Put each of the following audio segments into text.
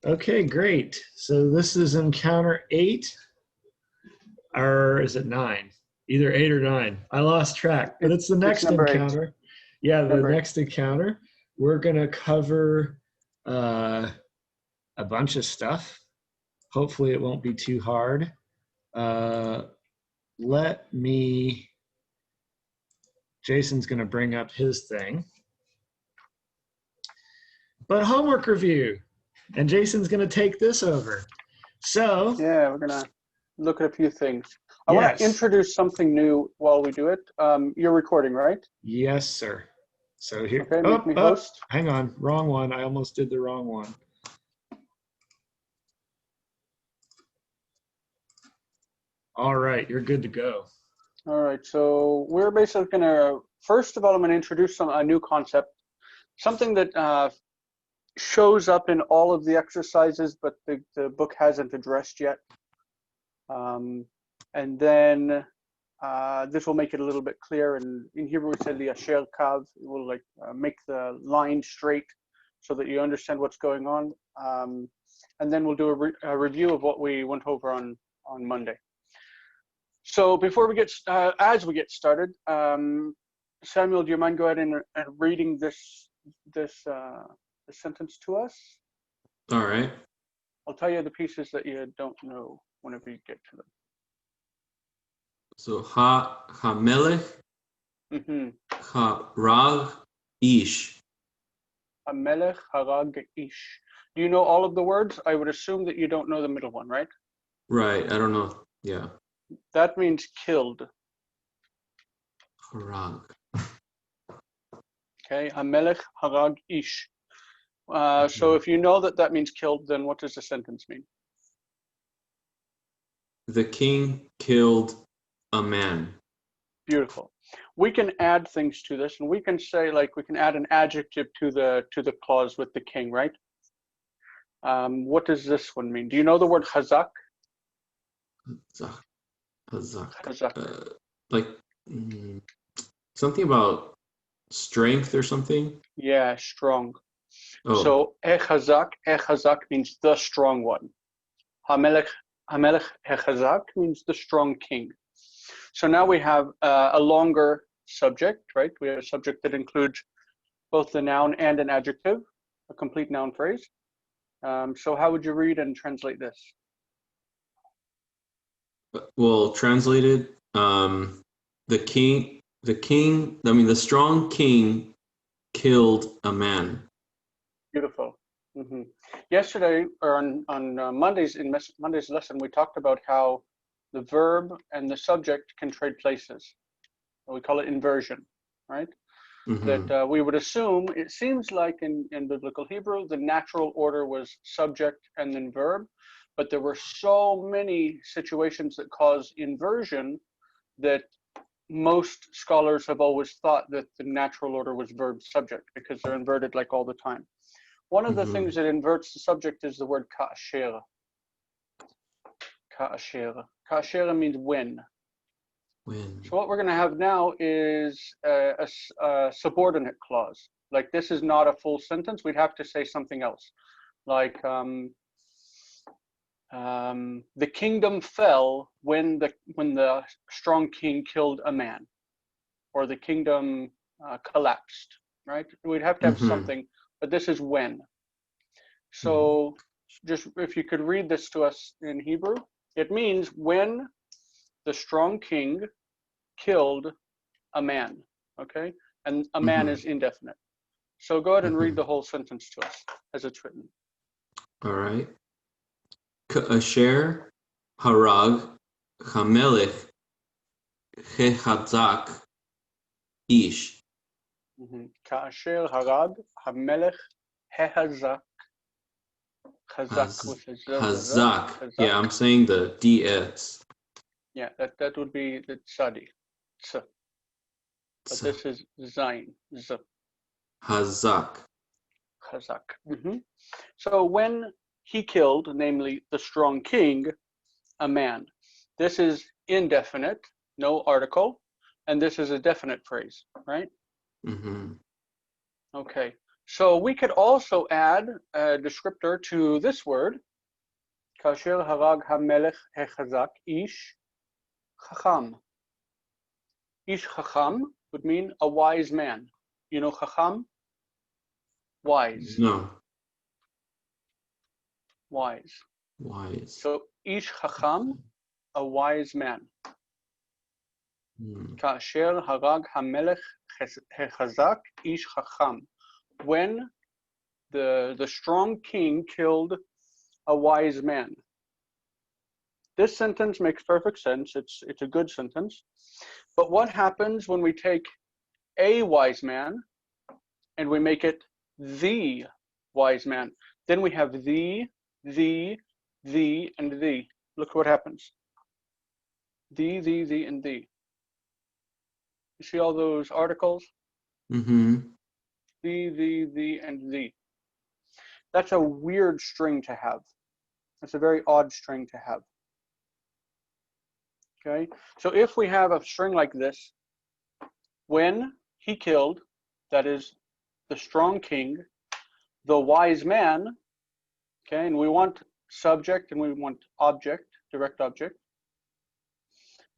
Okay, great. So this is encounter 8, or is it 9? Either 8 or 9. I lost track, but it's the It's next number 8. encounter. Yeah, the Number 8. next encounter. We're going to cover a bunch of stuff. Hopefully it won't be too hard. Jason's going to bring up his thing. But homework review. And Jason's going to take this over. So, yeah, we're going to look at a few things. I want to yes. introduce something new while we do it. You're recording, right? Yes, sir. So here, okay, make me host. Hang on, wrong one. I almost did the wrong one. All right, you're good to go. All right, so we're basically going to, first of all, I'm going to introduce a new concept, something that shows up in all of the exercises, but the book hasn't addressed yet. And then this will make it a little bit clear. And in Hebrew, we say the asher kav. It will make the line straight so that you understand what's going on. And then we'll do a review of what we went over on Monday. So before we get, as we get started, Samuel, do you mind go ahead and reading this sentence to us? All right. I'll tell you the pieces that you don't know whenever you get to them. So Melech harag ish. Melech harag ish. Do you know all of the words? I would assume that you don't know the middle one, right? Right. I don't know. Yeah. That means killed. Harag. Okay. Melech harag ish. So if you know that means killed, then what does the sentence mean? The king killed a man. Beautiful. We can add things to this, and we can say, like, we can add an adjective to the clause with the king, right? What does this one mean? Do you know the word chazak? Chazak. Like something about strength or something? Yeah, strong. Oh. So echazak means the strong one. Hamelech echazak means the strong king. So now we have a longer subject, right? We have a subject that includes both the noun and an adjective, a complete noun phrase. So how would you read and translate this? Well, translated, the strong king killed a man. Beautiful. Mm-hmm. Yesterday, or on Monday's lesson, we talked about how the verb and the subject can trade places. We call it inversion, right? Mm-hmm. That we would assume, it seems like in biblical Hebrew, the natural order was subject and then verb, but there were so many situations that cause inversion that most scholars have always thought that the natural order was verb subject because they're inverted like all the time. One of the things that inverts the subject is the word ka'asher. Ka'asher. Ka'asher means when. When. So what we're going to have now is a subordinate clause. Like, this is not a full sentence. We'd have to say something else. Like, the kingdom fell when the strong king killed a man, or the kingdom collapsed, right? We'd have to have something, but this is when. So just if you could read this to us in Hebrew, it means when the strong king killed a man, okay? And a man is indefinite. So go ahead and read the whole sentence to us as it's written. All right. Ka'asher harag hamelech hechazak ish. Ka'asher harag hamelech hechazak. Chazak. Yeah, I'm saying the DS. Yeah, that would be the tzadi. But this is zayin. Z. Hazak. Chazak. So when he killed, namely the strong king, a man. This is indefinite, no article, and this is a definite phrase, right? Okay. So we could also add a descriptor to this word. Kasher harag hamelech hechazak ish chacham. Ish chacham would mean a wise man. You know chacham? Wise. No. Wise. Wise. So ish chacham, a wise man. Kasher harag hamelech hechazak ish chacham. When the strong king killed a wise man. This sentence makes perfect sense. It's a good sentence. But what happens when we take a wise man and we make it the wise man? Then we have the, and the. Look what happens. The, and the. You see all those articles? Mm-hmm. The, and the. That's a weird string to have. It's a very odd string to have. Okay, so if we have a string like this, when he killed, that is the strong king, the wise man, okay, and we want subject and we want object, direct object,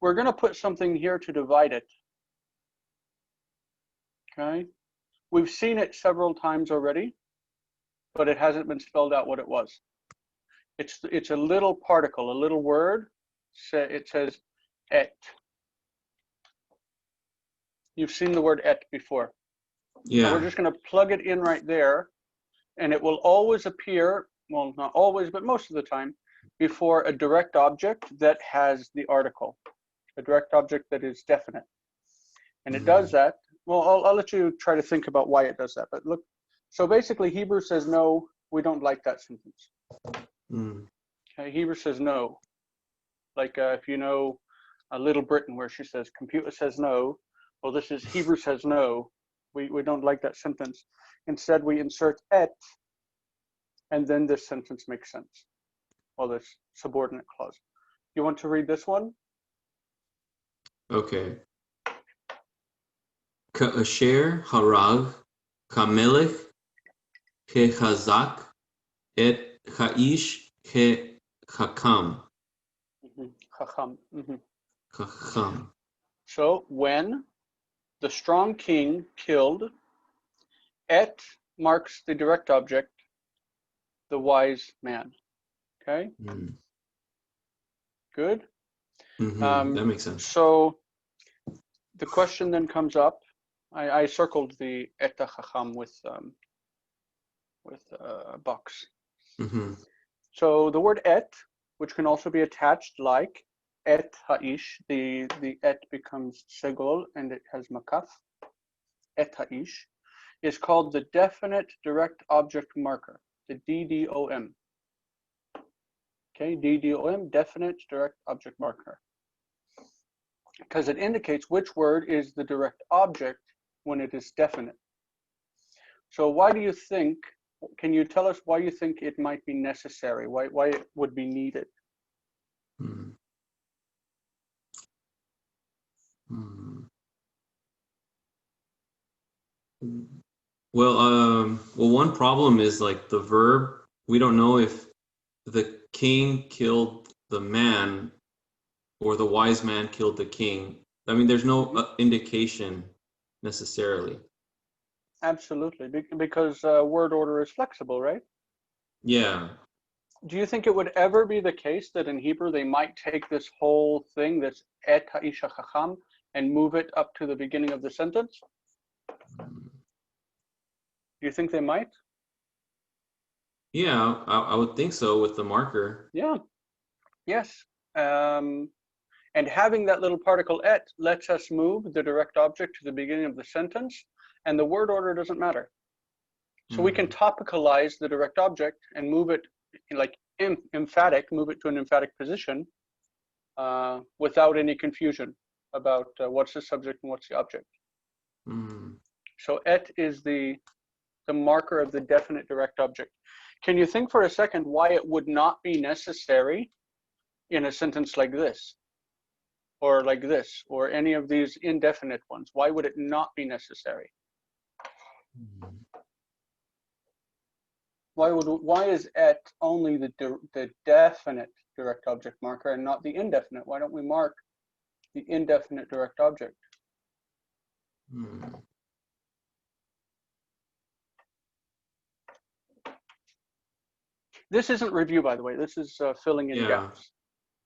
we're going to put something here to divide it. Okay, we've seen it several times already, but it hasn't been spelled out what it was. It's a little particle, a little word. It says et. You've seen the word et before. Yeah. So we're just going to plug it in right there, and it will always appear, well, not always, but most of the time, before a direct object that has the article, a direct object that is definite. And it does that. Well, I'll let you try to think about why it does that. But look, so basically Hebrew says no, we don't like that sentence. Okay, Hebrew says no. Like if you know Little Britain where she says, computer says no, well, this is Hebrew says no. We don't like that sentence. Instead, we insert et, and then this sentence makes sense. Well, this subordinate clause. You want to read this one? Okay. Ka'asher harag kamelech kechazak et ha'ish kechakam. Chacham. Chacham. So when the strong king killed, et marks the direct object, the wise man. Okay? Good? That makes sense. So the question then comes up. I circled the et chacham with a box. So the word et, which can also be attached like et ha'ish, the et becomes segol and it has makaf. Et ha'ish is called the definite direct object marker, the DDOM. Okay, DDOM, definite direct object marker. Because it indicates which word is the direct object when it is definite. So why do you think, can you tell us why you think it might be necessary, why it would be needed? Well, one problem is like the verb. We don't know if the king killed the man or the wise man killed the king. I mean, there's no indication necessarily. Absolutely, because word order is flexible, right? Yeah. Do you think it would ever be the case that in Hebrew they might take this whole thing, this et ha'ish chacham, and move it up to the beginning of the sentence? Do you think they might? Yeah, I would think so with the marker. Yeah. Yes. And having that little particle et lets us move the direct object to the beginning of the sentence, and the word order doesn't matter. So we can topicalize the direct object and move it like emphatic, move it to an emphatic position without any confusion about what's the subject and what's the object. So et is the marker of the definite direct object. Can you think for a second why it would not be necessary in a sentence like this, or like this, or any of these indefinite ones? Why would it not be necessary? Why is et only the definite direct object marker and not the indefinite? Why don't we mark the indefinite direct object? This isn't review, by the way. This is filling in gaps.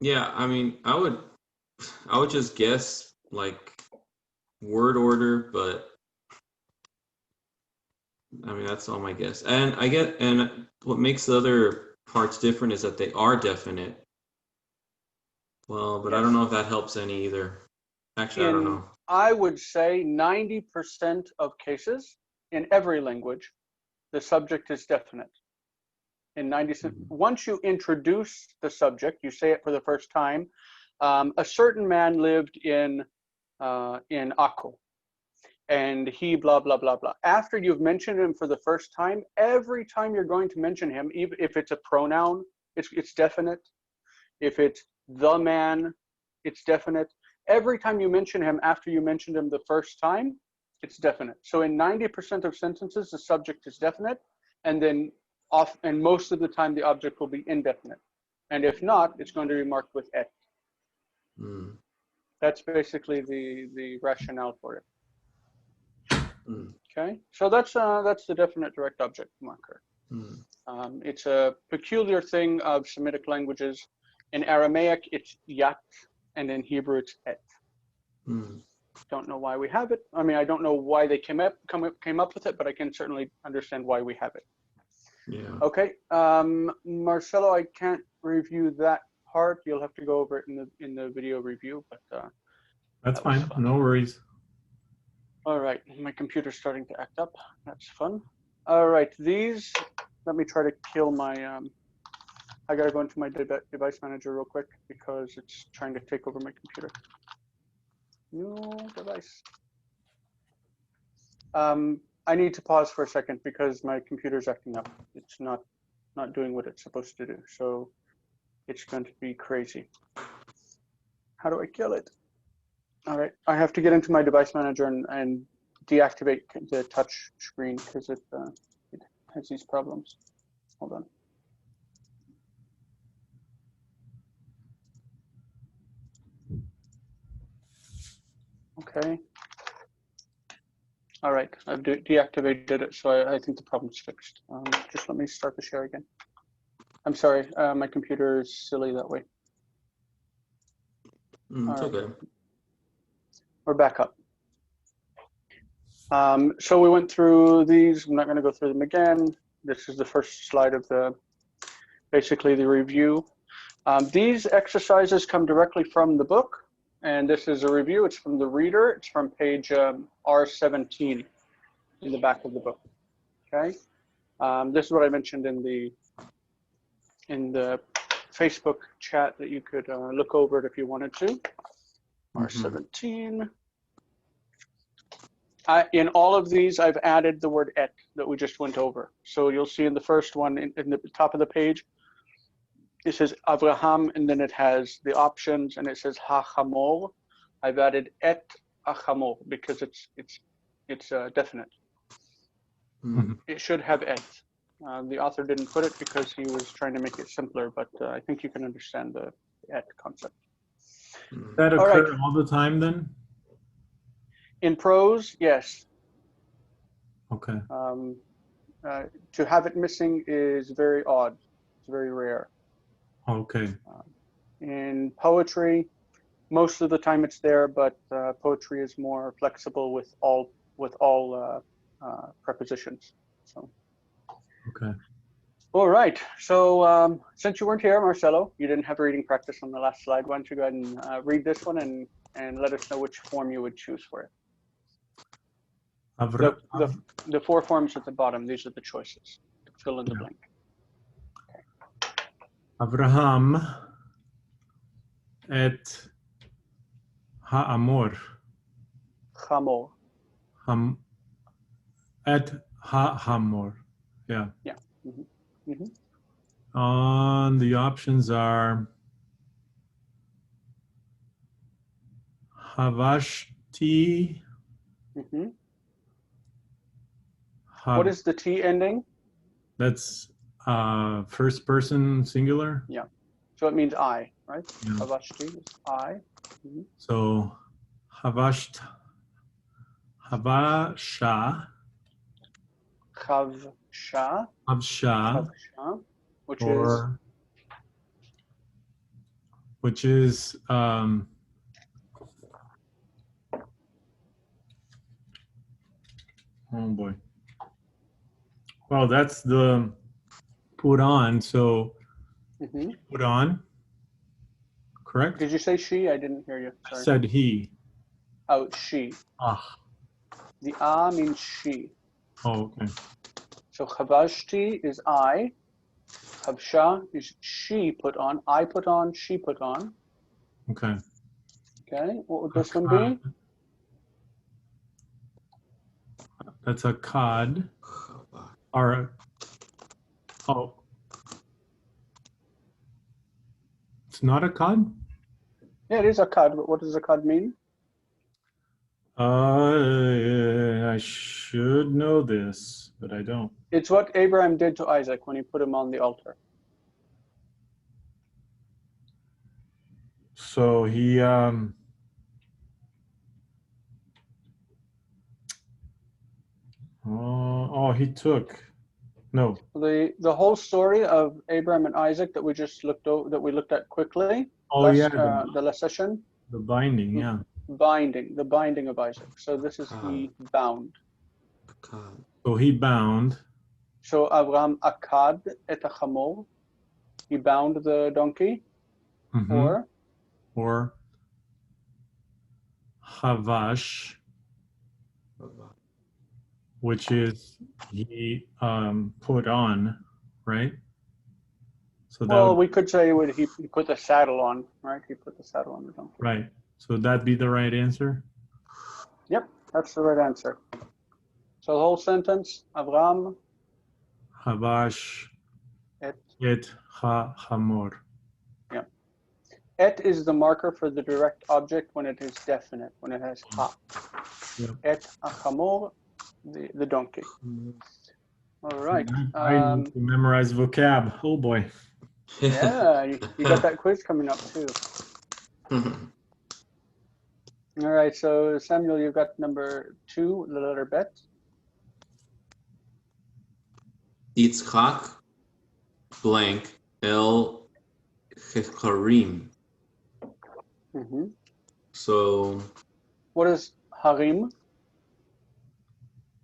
Yeah, I mean, I would just guess like word order, but I mean that's all my guess. And what makes the other parts different is that they are definite. Well, but I don't know if that helps any either. Actually, I don't know. I would say 90% of cases in every language, the subject is definite. In 90%, once you introduce the subject, you say it for the first time. A certain man lived in Akko, and he blah blah blah blah. After you've mentioned him for the first time, every time you're going to mention him, even if it's a pronoun, it's definite. If it's the man, it's definite. Every time you mention him after you mentioned him the first time, it's definite. So in 90% of sentences, the subject is definite, and then and most of the time the object will be indefinite. And if not, it's going to be marked with et. That's basically the rationale for it. Okay, so that's the definite direct object marker. It's a peculiar thing of Semitic languages. In Aramaic, it's yat, and in Hebrew, it's et. Don't know why we have it. I mean, I don't know why they came up with it, but I can certainly understand why we have it. Yeah. Okay, Marcelo, I can't review that part. You'll have to go over it in the video review, but that's fine. No worries. All right, my computer's starting to act up. That's fun. All right, these. Let me try to kill my. I gotta go into my device manager real quick because it's trying to take over my computer. New device. I need to pause for a second because my computer's acting up. It's not doing what it's supposed to do. So it's going to be crazy. How do I kill it? All right, I have to get into my device manager and deactivate the touch screen because it has these problems. Hold on. Okay. All right, I've deactivated it, so I think the problem's fixed. Just let me start the share again. I'm sorry, my computer is silly that way. It's okay. We're back up. So we went through these. I'm not going to go through them again. This is the first slide of basically the review. These exercises come directly from the book. And this is a review. It's from the reader. It's from page R17 in the back of the book. Okay. This is what I mentioned in the Facebook chat that you could look over it if you wanted to. R17. In all of these, I've added the word et that we just went over. So you'll see in the first one, in the top of the page, it says Avraham, and then it has the options, and it says ha-chamor. I've added et ha-chamor because it's definite. It should have et. The author didn't put it because he was trying to make it simpler, but I think you can understand the et concept. Does that occur all the time then? In prose, yes. Okay. To have it missing is very odd. It's very rare. Okay. In poetry, most of the time it's there, but poetry is more flexible with all prepositions. So. Okay. All right. So since you weren't here, Marcelo, you didn't have reading practice on the last slide. Why don't you go ahead and read this one and let us know which form you would choose for it. The four forms at the bottom. These are the choices to fill in the blank. Avraham et ha'amor. Chamor. Et ha'amor. Yeah. Yeah. The options are Havashti. What is the T ending? That's first person singular. So it means I, right? Yeah. Chavashti is I. Mhm. So havasht, havasha, Chavsha, havsha, chavsha, which is or which is oh boy. Well, that's the put on. So mhm. put on, correct? Did you say she? I didn't hear you. I Sorry. said he. Oh, she. Ah. The a means she. Oh, okay. So chavashti is I. Chavsha is she put on. I put on. She put on. Okay. Okay. What would this one be? That's a cod. Or oh, it's not a cod. Yeah, it is a kad, but what does a kad mean? I should know this, but I don't. It's what Abraham did to Isaac when he put him on the altar. So he he took. No. The whole story of Abraham and Isaac that we just looked at quickly. Oh yeah, The last session. the binding. Yeah. The binding of Isaac. So this is he bound. So he bound. So Abraham akad et hachamor. He bound the donkey. Mhm. Or havash, which is he put on, right? So that Well, would, we could say he put the saddle on, right? He put the saddle on the donkey. right. So that'd be the right answer. Yep, that's the right answer. So the whole sentence, Abraham Havash et hamor. Yeah. Et is the marker for the direct object when it is definite, when it has ha. Yep. Et achamor, the donkey. All right. I need to memorize vocab. Oh boy. Yeah, you got that quiz coming up too. All right, so Samuel, you've got number 2, the letter bet. Yitzchak blank el Hecharim. Mm-hmm. So What is harim?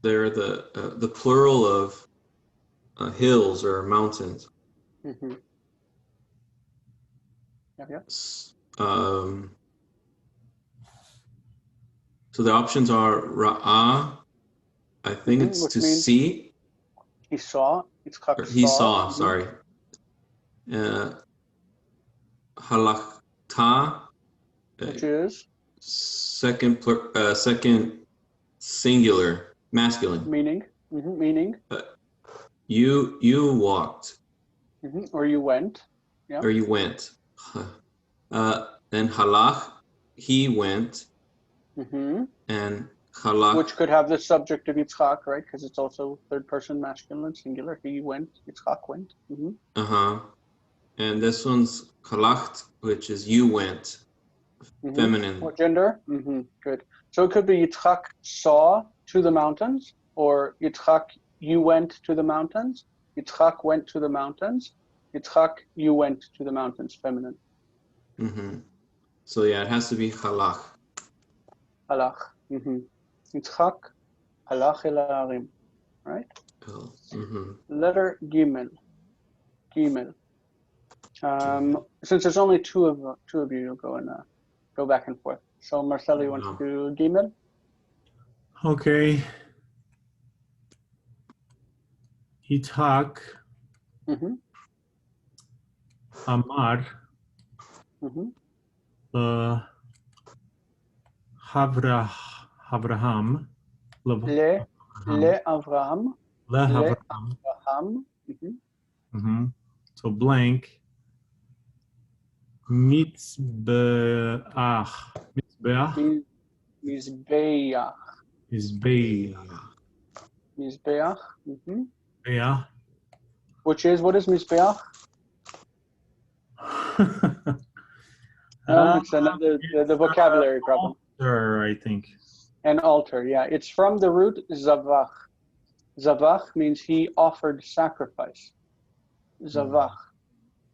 they're the plural of hills or mountains. Mm-hmm. Yeah. So the options are Ra'ah, I think it's Which to means see. He saw. Yitzchak He saw. saw, sorry. Halakta, Which is second singular, masculine. meaning. Mm-hmm. Meaning. You walked. Mm-hmm. Or you went. Yeah. Or you went. Then halach, he went. Mm-hmm. And halach, which could have the subject of Yitzchak, right? Because it's also third person masculine singular. He went. Yitzchak went. Mm-hmm. And this one's halacht, which is you went. Mm-hmm. Feminine. What gender? Mm-hmm. Good. So it could be Yitzchak saw to the mountains, or Yitzchak you went to the mountains. Yitzchak went to the mountains. Yitzchak you went to the mountains. Feminine. Mm-hmm. So yeah, it has to be halach. Halach. Mm-hmm. Yitzchak halach el ha'arim. Right? Mm-hmm. Letter Gimel. Gimel. Since there's only two of you, you'll go back and forth. So Marcelo, you want to do Gimel? Okay. Yitzhak Amar Avraham Le Avraham. Le Avraham. So blank. Mitzbeach. Mizbeach. Mizbeach. Mizbeach. Yeah. Which is, what is Mizbeach? It's another, the vocabulary problem. Altar, I think. An altar, yeah. It's from the root zavach. Zavach means he offered sacrifice. Zavach.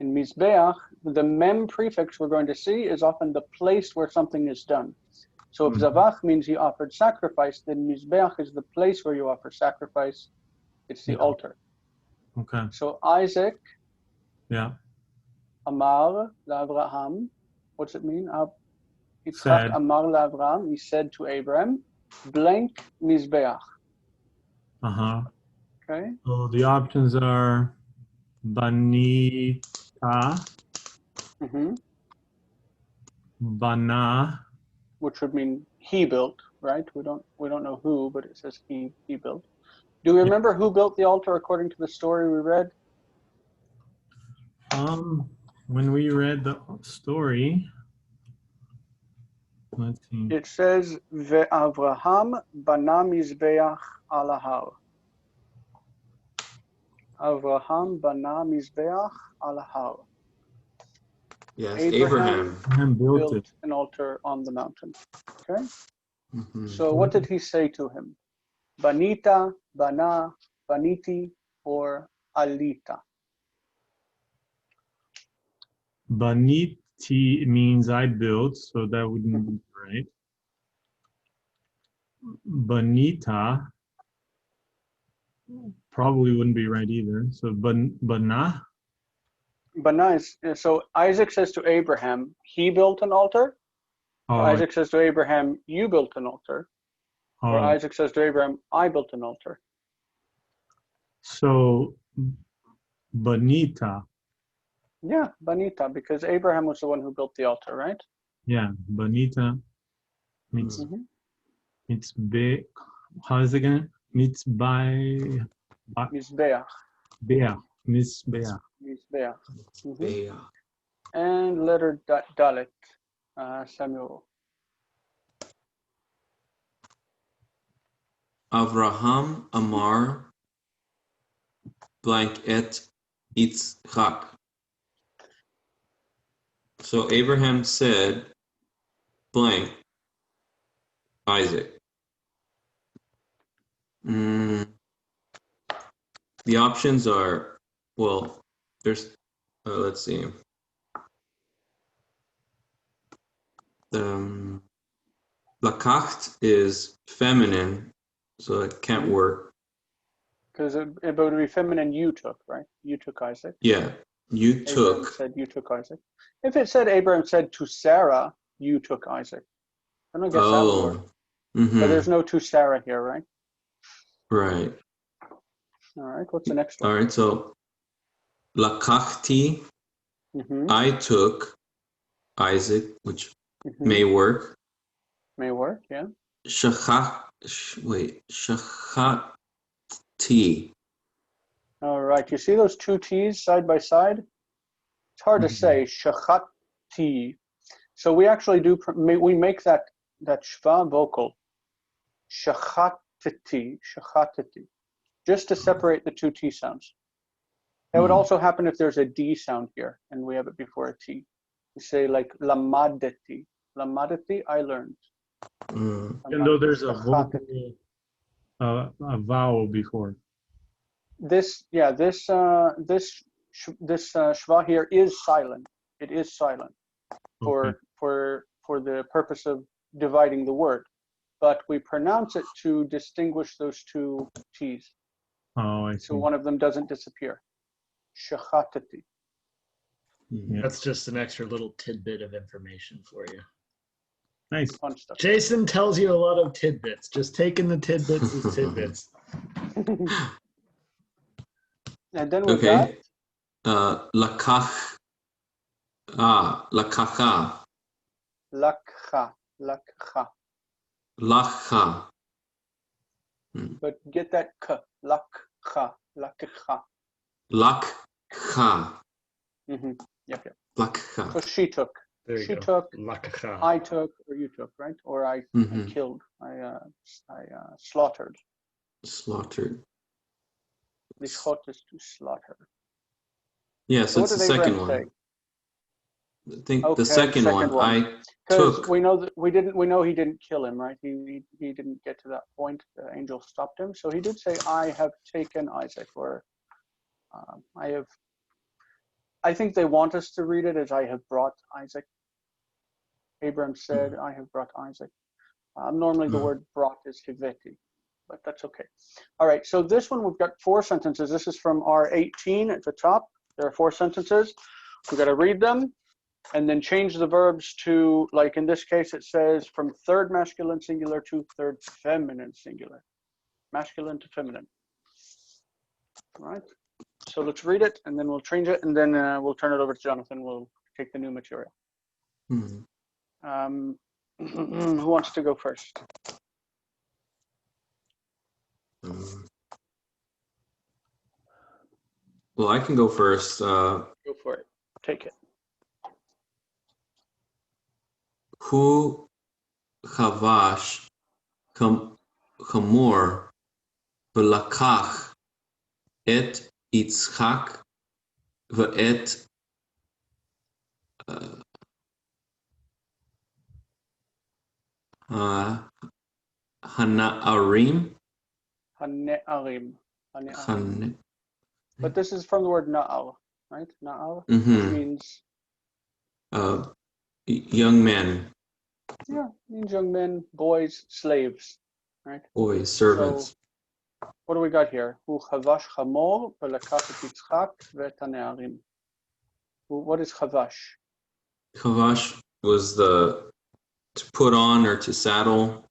In Mizbeach, the mem prefix we're going to see is often the place where something is done. So if zavach means he offered sacrifice, then Mizbeach is the place where you offer sacrifice. It's the altar. Okay. So Isaac, Yeah. Amar LaAvraham, what's it mean? Yitzchak Said. Amar LaAvraham, he said to Abraham, blank Mizbeach. Uh-huh. Okay. So the options are Banita, Mm-hmm. Bana, Which would mean he built, right? We don't know who, but it says he built. Do we remember who built the altar according to the story we read? when we read the story, let's see. It says Ve'avraham bana mizbeach al har. Avraham bana mizbeach al har. Yes, Abraham Abraham. built it. an altar on the mountain. Okay. Mhm. So what did he say to him? Banita, bana, baniti, or alita? Baniti means I built, so that wouldn't be right. Banita probably wouldn't be right either. So Bana, Bana is, so Isaac says to Abraham, he built an altar. Or oh, Isaac says to Abraham, you built an altar. Or oh, Isaac says to Abraham, I built an altar. so Banita, Yeah, Banita, because Abraham was the one who built the altar, right? yeah, Banita means Mhm. it's be. How is it gonna? It's by Mizbeach. Bea, Miss Bea. Mizbeach. Mhm. Bea. And letter Dalet, Samuel. Avraham Amar blank et Yitzchak. So Abraham said blank Isaac. The options are, well, there's, let's see. Lakacht is feminine, so it can't work. Because it would be feminine, you took, right? You took Isaac. Yeah, you Abraham took. said you took Isaac. If it said Abraham said to Sarah, you took Isaac, then I guess that would work. But there's no to Sarah here, right? Right. All right, what's the next one? All right, so Lakachti, Mm-hmm. I took Isaac, which may work. May work, yeah. Shachati. All right, you see those two T's side by side? It's hard to say, shachati. So we actually do, we make that shva vocal, shachatati, just to separate the two T sounds. That would also happen if there's a D sound here, and we have it before a T. We say like lamadati, I learned. Even though there's a vocal, a vowel before. This shva here is silent. It is silent for the purpose of dividing the word, but we pronounce it to distinguish those two T's. Oh, I see. So one of them doesn't disappear. Shachatati. That's just an extra little tidbit of information for you. Nice. Fun stuff. Jason tells you a lot of tidbits. Just taking the tidbits as tidbits. And then with that, Lakach. Lakacha. lakcha. Lacha. But get that k. Lakcha. Lakcha. Yep. Lakcha. So she took. There you She go. took. Lakacha. I took, or you took, right? Or I killed. I slaughtered. Slaughtered. Lishchot is to slaughter. Yeah, so So it's what the did second Abraham one. say? I think Okay, the second one. I Because took. we know that we know he didn't kill him, right? He didn't get to that point. The angel stopped him. So he did say, "I have taken Isaac," or "I have." I think they want us to read it as "I have brought Isaac." Abraham said, "I have brought Isaac." Normally the word "brought" is hiveti, but that's okay. All right. So this one we've got 4 sentences. This is from R18 at the top. There are 4 sentences. We've got to read them. And then change the verbs to, like in this case, it says from third masculine singular to third feminine singular. Masculine to feminine. All right. So let's read it, and then we'll change it, and then we'll turn it over to Jonathan. We'll take the new material. Who wants to go first? Well, I can go first. Go for it. Take it. Hu chavash chamor v'lakach et Yitzchak v'et hana'arim. Hane'arim. But this is from the word na'al, right? Na'al, which means young men. Yeah, means young men, boys, slaves, right? Boys, servants. So, what do we got here? Hu chavash chamor v'lakach et Yitzchak v'et hane'arim. What is chavash? Chavash was to put on or to saddle.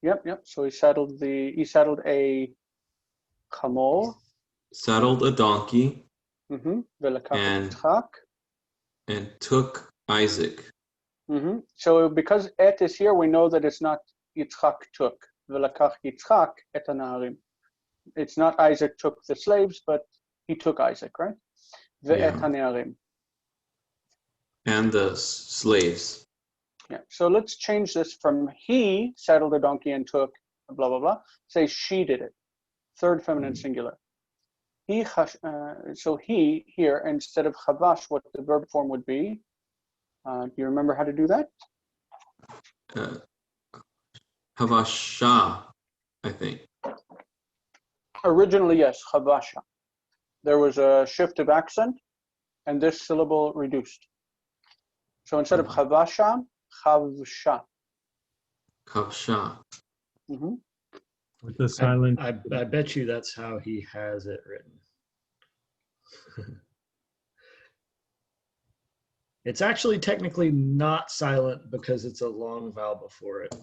Yep. So he saddled a chamor. Saddled a donkey. V'lakach et Yitzchak. And took Isaac. So because et is here, we know that it's not Yitzchak took. V'lakach Yitzchak et hane'arim. It's not Isaac took the slaves, but he took Isaac, right? Ve'et hane'arim. And the slaves. Yeah. So let's change this from he saddled a donkey and took blah blah blah. Say she did it. Third feminine singular. So he here instead of chavash, what the verb form would be? Do you remember how to do that? Havasha, I think. Originally, yes, chavasha. There was a shift of accent, and this syllable reduced. So instead of chavasha, chavsha. Kavsha. With the silent. I bet you that's how he has it written. It's actually technically not silent because it's a long vowel before it.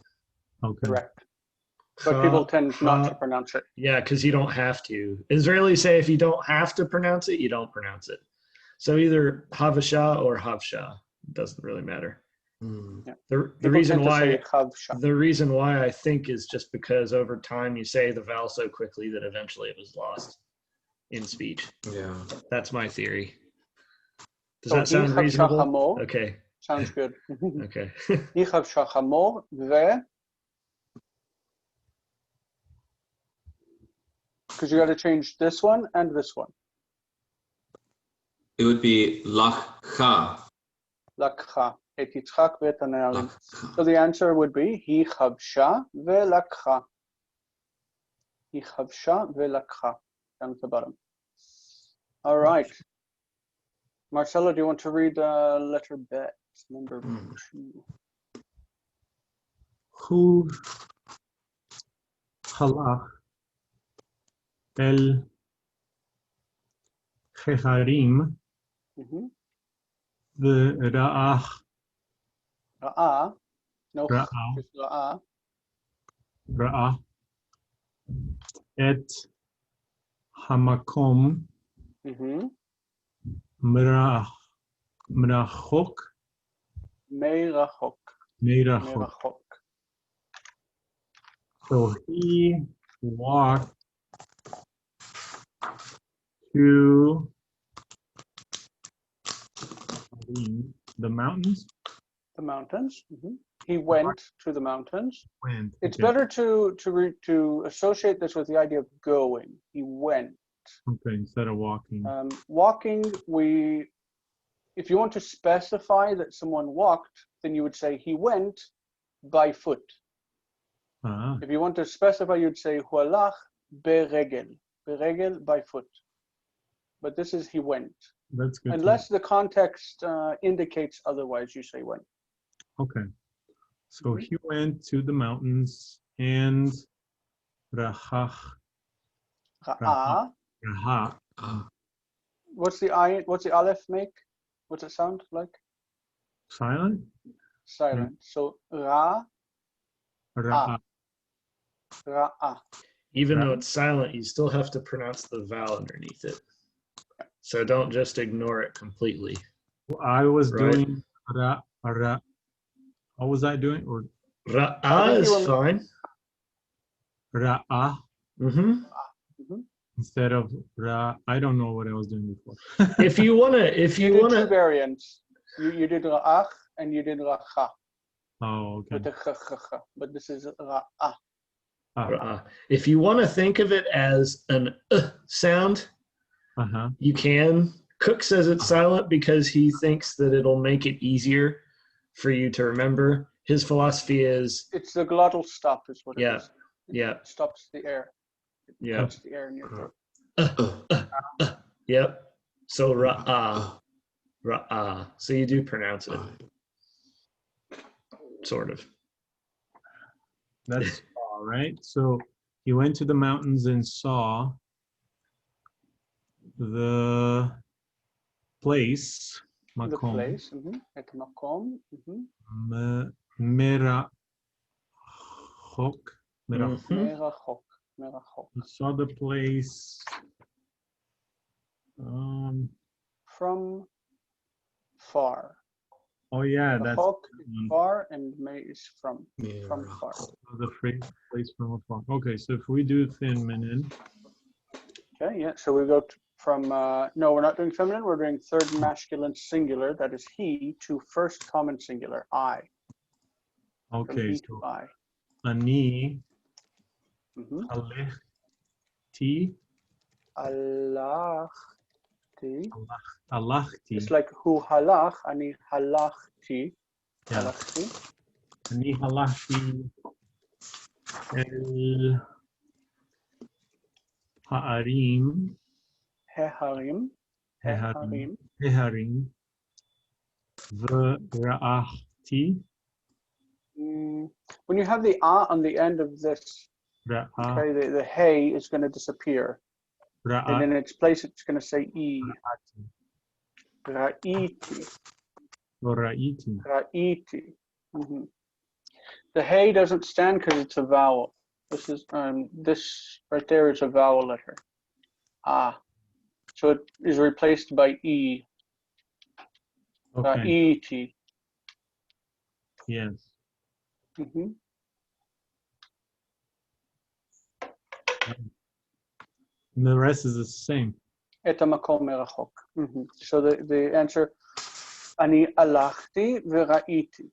Okay. Correct. But people tend not to pronounce it. Yeah, because you don't have to. Israelis say if you don't have to pronounce it, you don't pronounce it. So either havasha or havsha. It doesn't really matter. Yeah. The reason why I think is just because over time you say the vowel so quickly that eventually it was lost in speech. Yeah. That's my theory. Does So that sound reasonable? Hamor, okay. Sounds good. Okay. Because you got to change this one and this one. It would be lachcha. Lakcha. Et Yitzchak v'et hane'arim. So the answer would be hi chavsha ve'lakcha. Hi chavsha ve'lakcha. Down at the bottom. All right. Marcelo, do you want to read letter Bet, number 2? Hu halach el cheharim v'ra'ach. Ra'ah. No, Ra'ah. just ra'ah. Ra'ah et hamakom merachok. Meirachok. So he walked to the mountains. The mountains. He went to the mountains. Went. It's better to associate this with the idea of going. He went. Okay, instead of walking. Walking, if you want to specify that someone walked, then you would say he went by foot. Ah, If you want to specify, you'd say hu halach beregel. Beregel, by foot. But this is he went. that's good. Unless the context indicates otherwise, you say went. Okay. So he went to the mountains and Rahach. Ra'ah. Rahach. What's the aleph make? What's it sound like? Silent? Silent. So ra, Ra'ah. ra'ah. Even though it's silent, you still have to pronounce the vowel underneath it. So don't just ignore it completely. I was Right. doing ra. What was I doing? Or Ra'ah is fine. Ra'ah Mm-hmm. instead of ra. I don't know what I was doing before. If you wanna, You did two variants. You did ra'ach and you did racha. Oh, okay. With the ch. But this is ra'ah. If you want to think of it as an sound, you can. Cook says it's silent because he thinks that it'll make it easier for you to remember. His philosophy is it's the glottal stop, is what it is. It stops the air. Yeah. Stops the air in your throat. Yep. So ra'ah. Ra'ah. So you do pronounce it. Sort of. That's all right. So he went to the mountains and saw the place. The Makom. place. Et makom. Merachok. Merachok. He saw the place from far. Oh yeah, that's Rachok is far and me is from far. The place from afar. Okay, so if we do feminine. Okay, yeah. So we go from no, we're not doing feminine. We're doing third masculine singular. That is he to first common singular I. Okay, he so to I. Ani. Alechti. Alachti. Alachti. It's like hu halach. Ani halachti. Yeah. Halachti. Ani halachti. El ha'arim. Heharim. Heharim. V'ra'achti. When you have the on the end of this, okay, the hey is going to disappear. And in its place, it's going to say e. Ra'iti. Ra'iti. Ra'iti. The hey doesn't stand because it's a vowel. This is this right there is a vowel letter. Ah. So it is replaced by e. Okay. Ra'iti. Yes. And the rest is the same. Et makom merachok. So the answer, ani alachti v'ra'iti.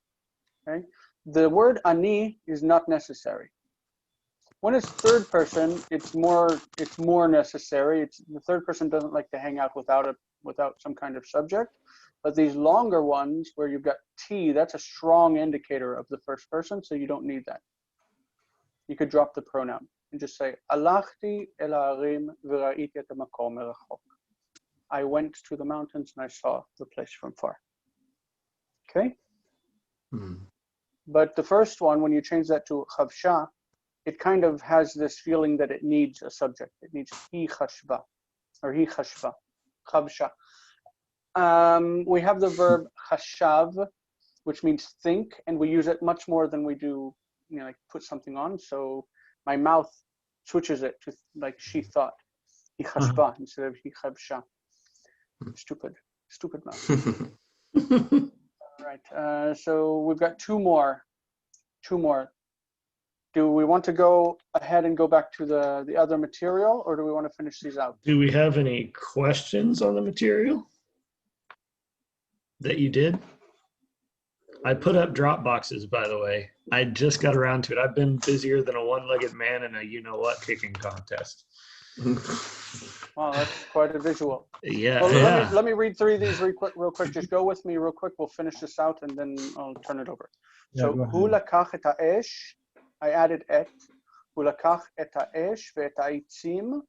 Okay. The word ani is not necessary. When it's third person, it's more necessary. The third person doesn't like to hang out without some kind of subject. But these longer ones where you've got T, that's a strong indicator of the first person, so you don't need that. You could drop the pronoun and just say, Alachti el ha'arim v'ra'iti et ha'makom merachok. I went to the mountains and I saw the place from far. Okay? But the first one, when you change that to chavsha, it kind of has this feeling that it needs a subject. It needs hi chashva, or hi chashva, chavsha. We have the verb chashav, which means think, and we use it much more than we do, like put something on. So my mouth switches it to like she thought, hi chashba instead of hi chavsha. Stupid mouth. All right. So we've got two more. Do we want to go ahead and go back to the other material, or do we want to finish these out? Do we have any questions on the material that you did? I put up drop boxes, by the way. I just got around to it. I've been busier than a one-legged man in a you-know-what kicking contest. Wow, that's quite a visual. Yeah. Well, Yeah. let me read through these real quick. Just go with me real quick. We'll finish this out and then I'll turn it over. Yeah, So, go ahead. hu lakach et ha'esh, I added et. Hu lakach et ha'esh ve'et ha'itzim.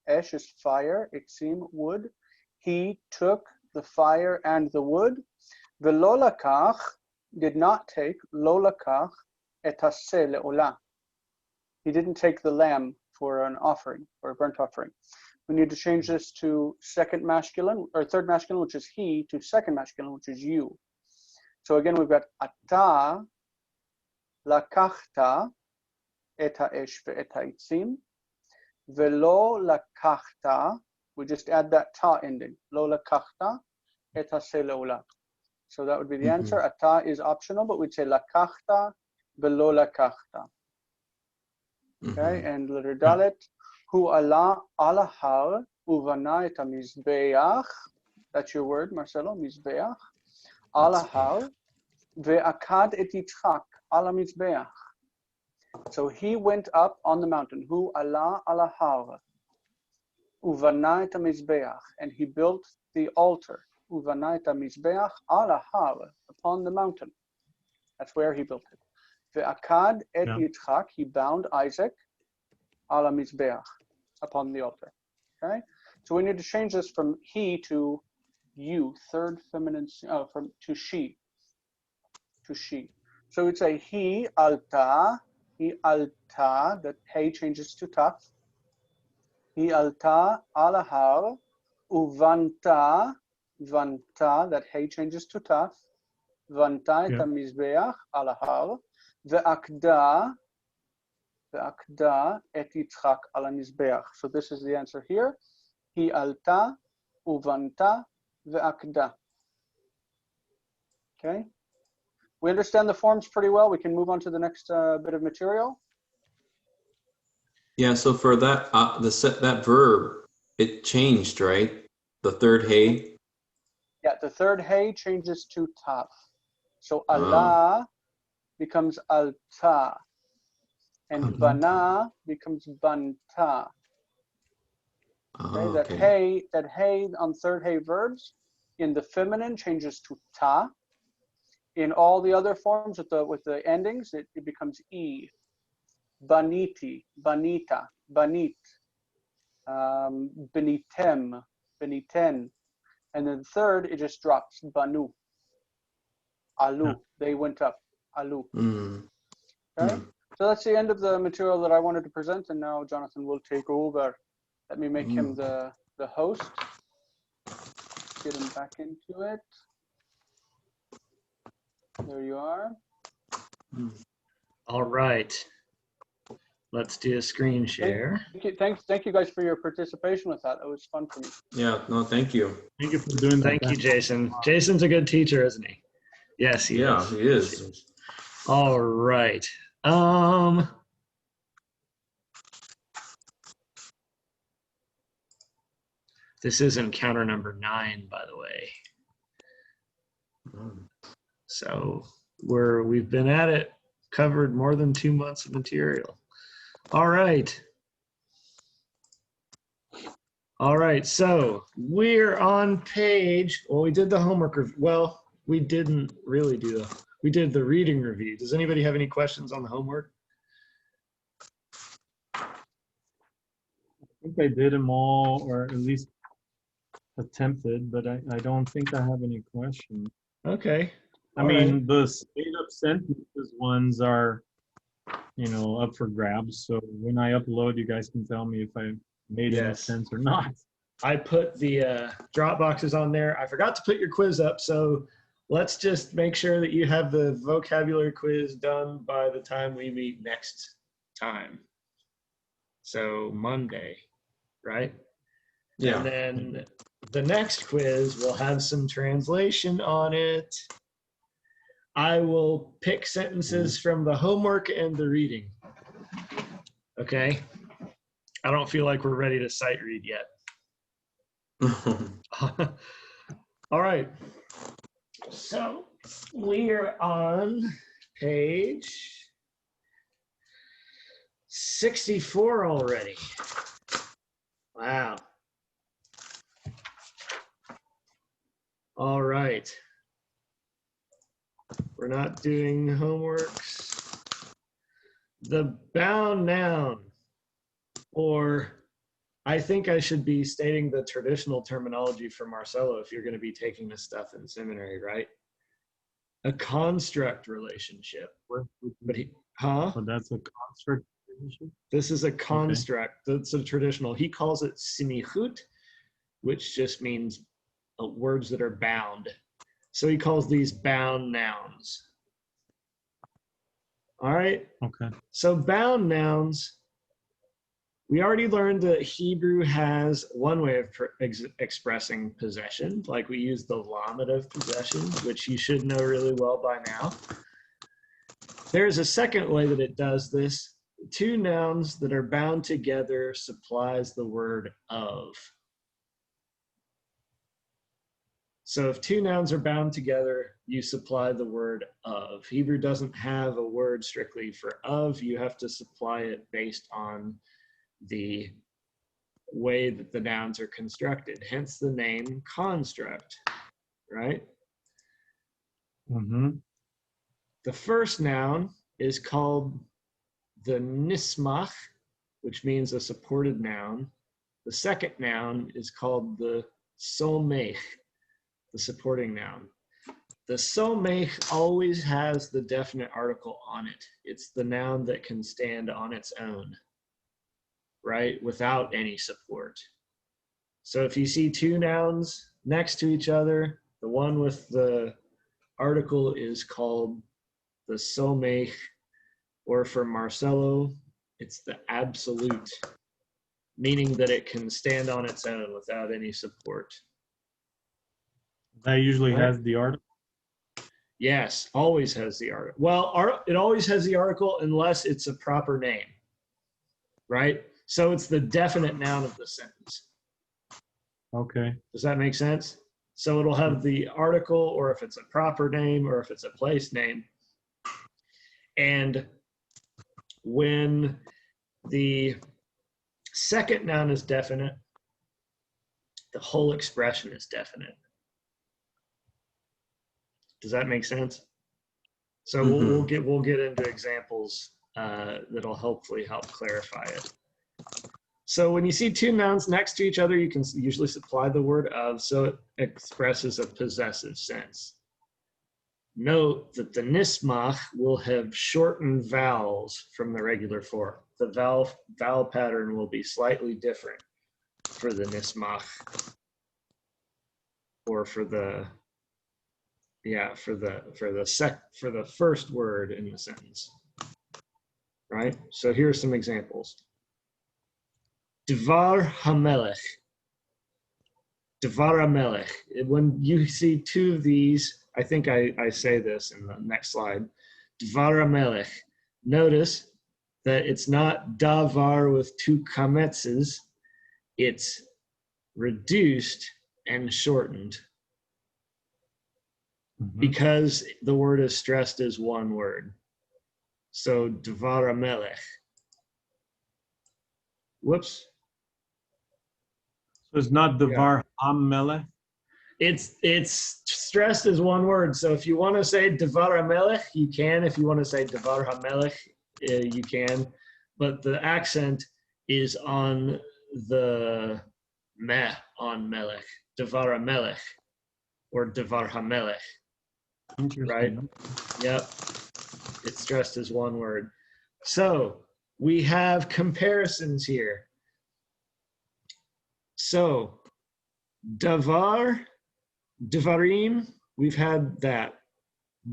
Esh is fire, itzim, wood. He took the fire and the wood. Ve'lo lakach, did not take, lo lakach et haseh le'olah. He didn't take the lamb for an offering, for a burnt offering. We need to change this to second masculine, or third masculine, which is he, to second masculine, which is you. So again, we've got ata lakachta et ha'esh ve'et ha'itzim. Velo lakachta, we just add that ta ending. Lo lakachta et haseh le'olah. So that would be the answer. Ata is optional, but we'd say lakachta velo lakachta. Okay, and letter dalet. Hu ala ala har uvana et hamizbeach. That's your word, Marcelo. Mizbeach. Ala har ve'akad et Yitzchak ala mizbeach. So he went up on the mountain. Hu ala ala har uvana et hamizbeach, and he built the altar. Uvana et hamizbeach ala har, upon the mountain. That's where he built it. Ve'akad et Yitzchak, he bound Isaac ala mizbeach, upon the altar. Okay, so we need to change this from he to you, third feminine, to she. So we'd say he alta, that hey changes to taf. He alta ala har, uvanta, that hey changes to taf. Vanta et hamizbeach ala har, ve'akda et Yitzchak ala mizbeach. So this is the answer here. He alta, uvanta, ve'akda. Okay. We understand the forms pretty well. We can move on to the next bit of material. Yeah. So for that, that verb, it changed, right? The third hey. Yeah, the third hey changes to taf. So Allah becomes alta. And bana becomes banta. Okay, that hey on third hey verbs in the feminine changes to ta. In all the other forms with the endings, it becomes e. Baniti, banita, banit, benitem, beniten, and then third it just drops banu. Alu, they went up. Alu. Okay. So that's the end of the material that I wanted to present, and now Jonathan will take over. Let me make him the host. Get him back into it. There you are. All right. Let's do a screen share. Thank you guys for your participation with that. It was fun for me. Yeah, no, thank you. Thank you for doing that. Thank you, Jason. Jason's a good teacher, isn't he? Yes, he is. He is. All right. This is encounter number 9, by the way. So we've been at it, covered more than 2 months of material. All right. All right, so we're on page, well, we did the homework, well, we didn't really do we did the reading review. Does anybody have any questions on the homework? I think I did them all, or at least attempted, but I don't think I have any questions. Okay. I mean, the made-up sentences ones are, up for grabs. So when I upload, you guys can tell me if I made any sense or not. I put the drop boxes on there. I forgot to put your quiz up, so let's just make sure that you have the vocabulary quiz done by the time we meet next time. So Monday, right? Yeah. And then the next quiz will have some translation on it. I will pick sentences from the homework and the reading. Okay? I don't feel like we're ready to sight read yet. All right. So we're on page 64 already. Wow. All right. We're not doing homeworks. The bound noun, or I think I should be stating the traditional terminology for Marcelo if you're going to be taking this stuff in seminary, right? A construct relationship. But that's a construct relationship? This is a construct. Okay. That's a traditional. He calls it simichut, which just means words that are bound. So he calls these bound nouns. All right. Okay. So bound nouns, we already learned that Hebrew has one way of expressing possession, like we use the lamed of possession, which you should know really well by now. There's a second way that it does this. Two nouns that are bound together supplies the word of. So if two nouns are bound together, you supply the word of. Hebrew doesn't have a word strictly for of. You have to supply it based on the way that the nouns are constructed, hence the name construct, right? Mm-hmm. The first noun is called the nismach, which means a supported noun. The second noun is called the somech, the supporting noun. The somech always has the definite article on it. It's the noun that can stand on its own, right, without any support. So if you see two nouns next to each other, the one with the article is called the somech, or for Marcelo, it's the absolute, meaning that it can stand on its own without any support. That usually has the article? Yes, always has the article. Well, it always has the article unless it's a proper name, right? So it's the definite noun of the sentence. Okay. Does that make sense? So it'll have the article, or if it's a proper name, or if it's a place name. And when the second noun is definite, the whole expression is definite. Does that make sense? So we'll get into examples that'll hopefully help clarify it. So when you see two nouns next to each other, you can usually supply the word of, so it expresses a possessive sense. Note that the nismach will have shortened vowels from the regular form. The vowel pattern will be slightly different for the nismach, or for the first word in the sentence, right? So here are some examples. Dvar hamelech. Dvar hamelech. When you see two of these, I think I say this in the next slide. Dvar hamelech. Notice that it's not davar with two kametzes. It's reduced and shortened, because the word is stressed as one word. So dvar hamelech. Whoops. So it's not Dvar HaMelech? It's stressed as one word. So if you want to say Dvar HaMelech, you can. If you want to say Dvar HaMelech, you can. But the accent is on the meh on Melech. Dvar HaMelech, or Dvar HaMelech. Interesting. Right? Yep. It's stressed as one word. So we have comparisons here. So davar, devarim, we've had that.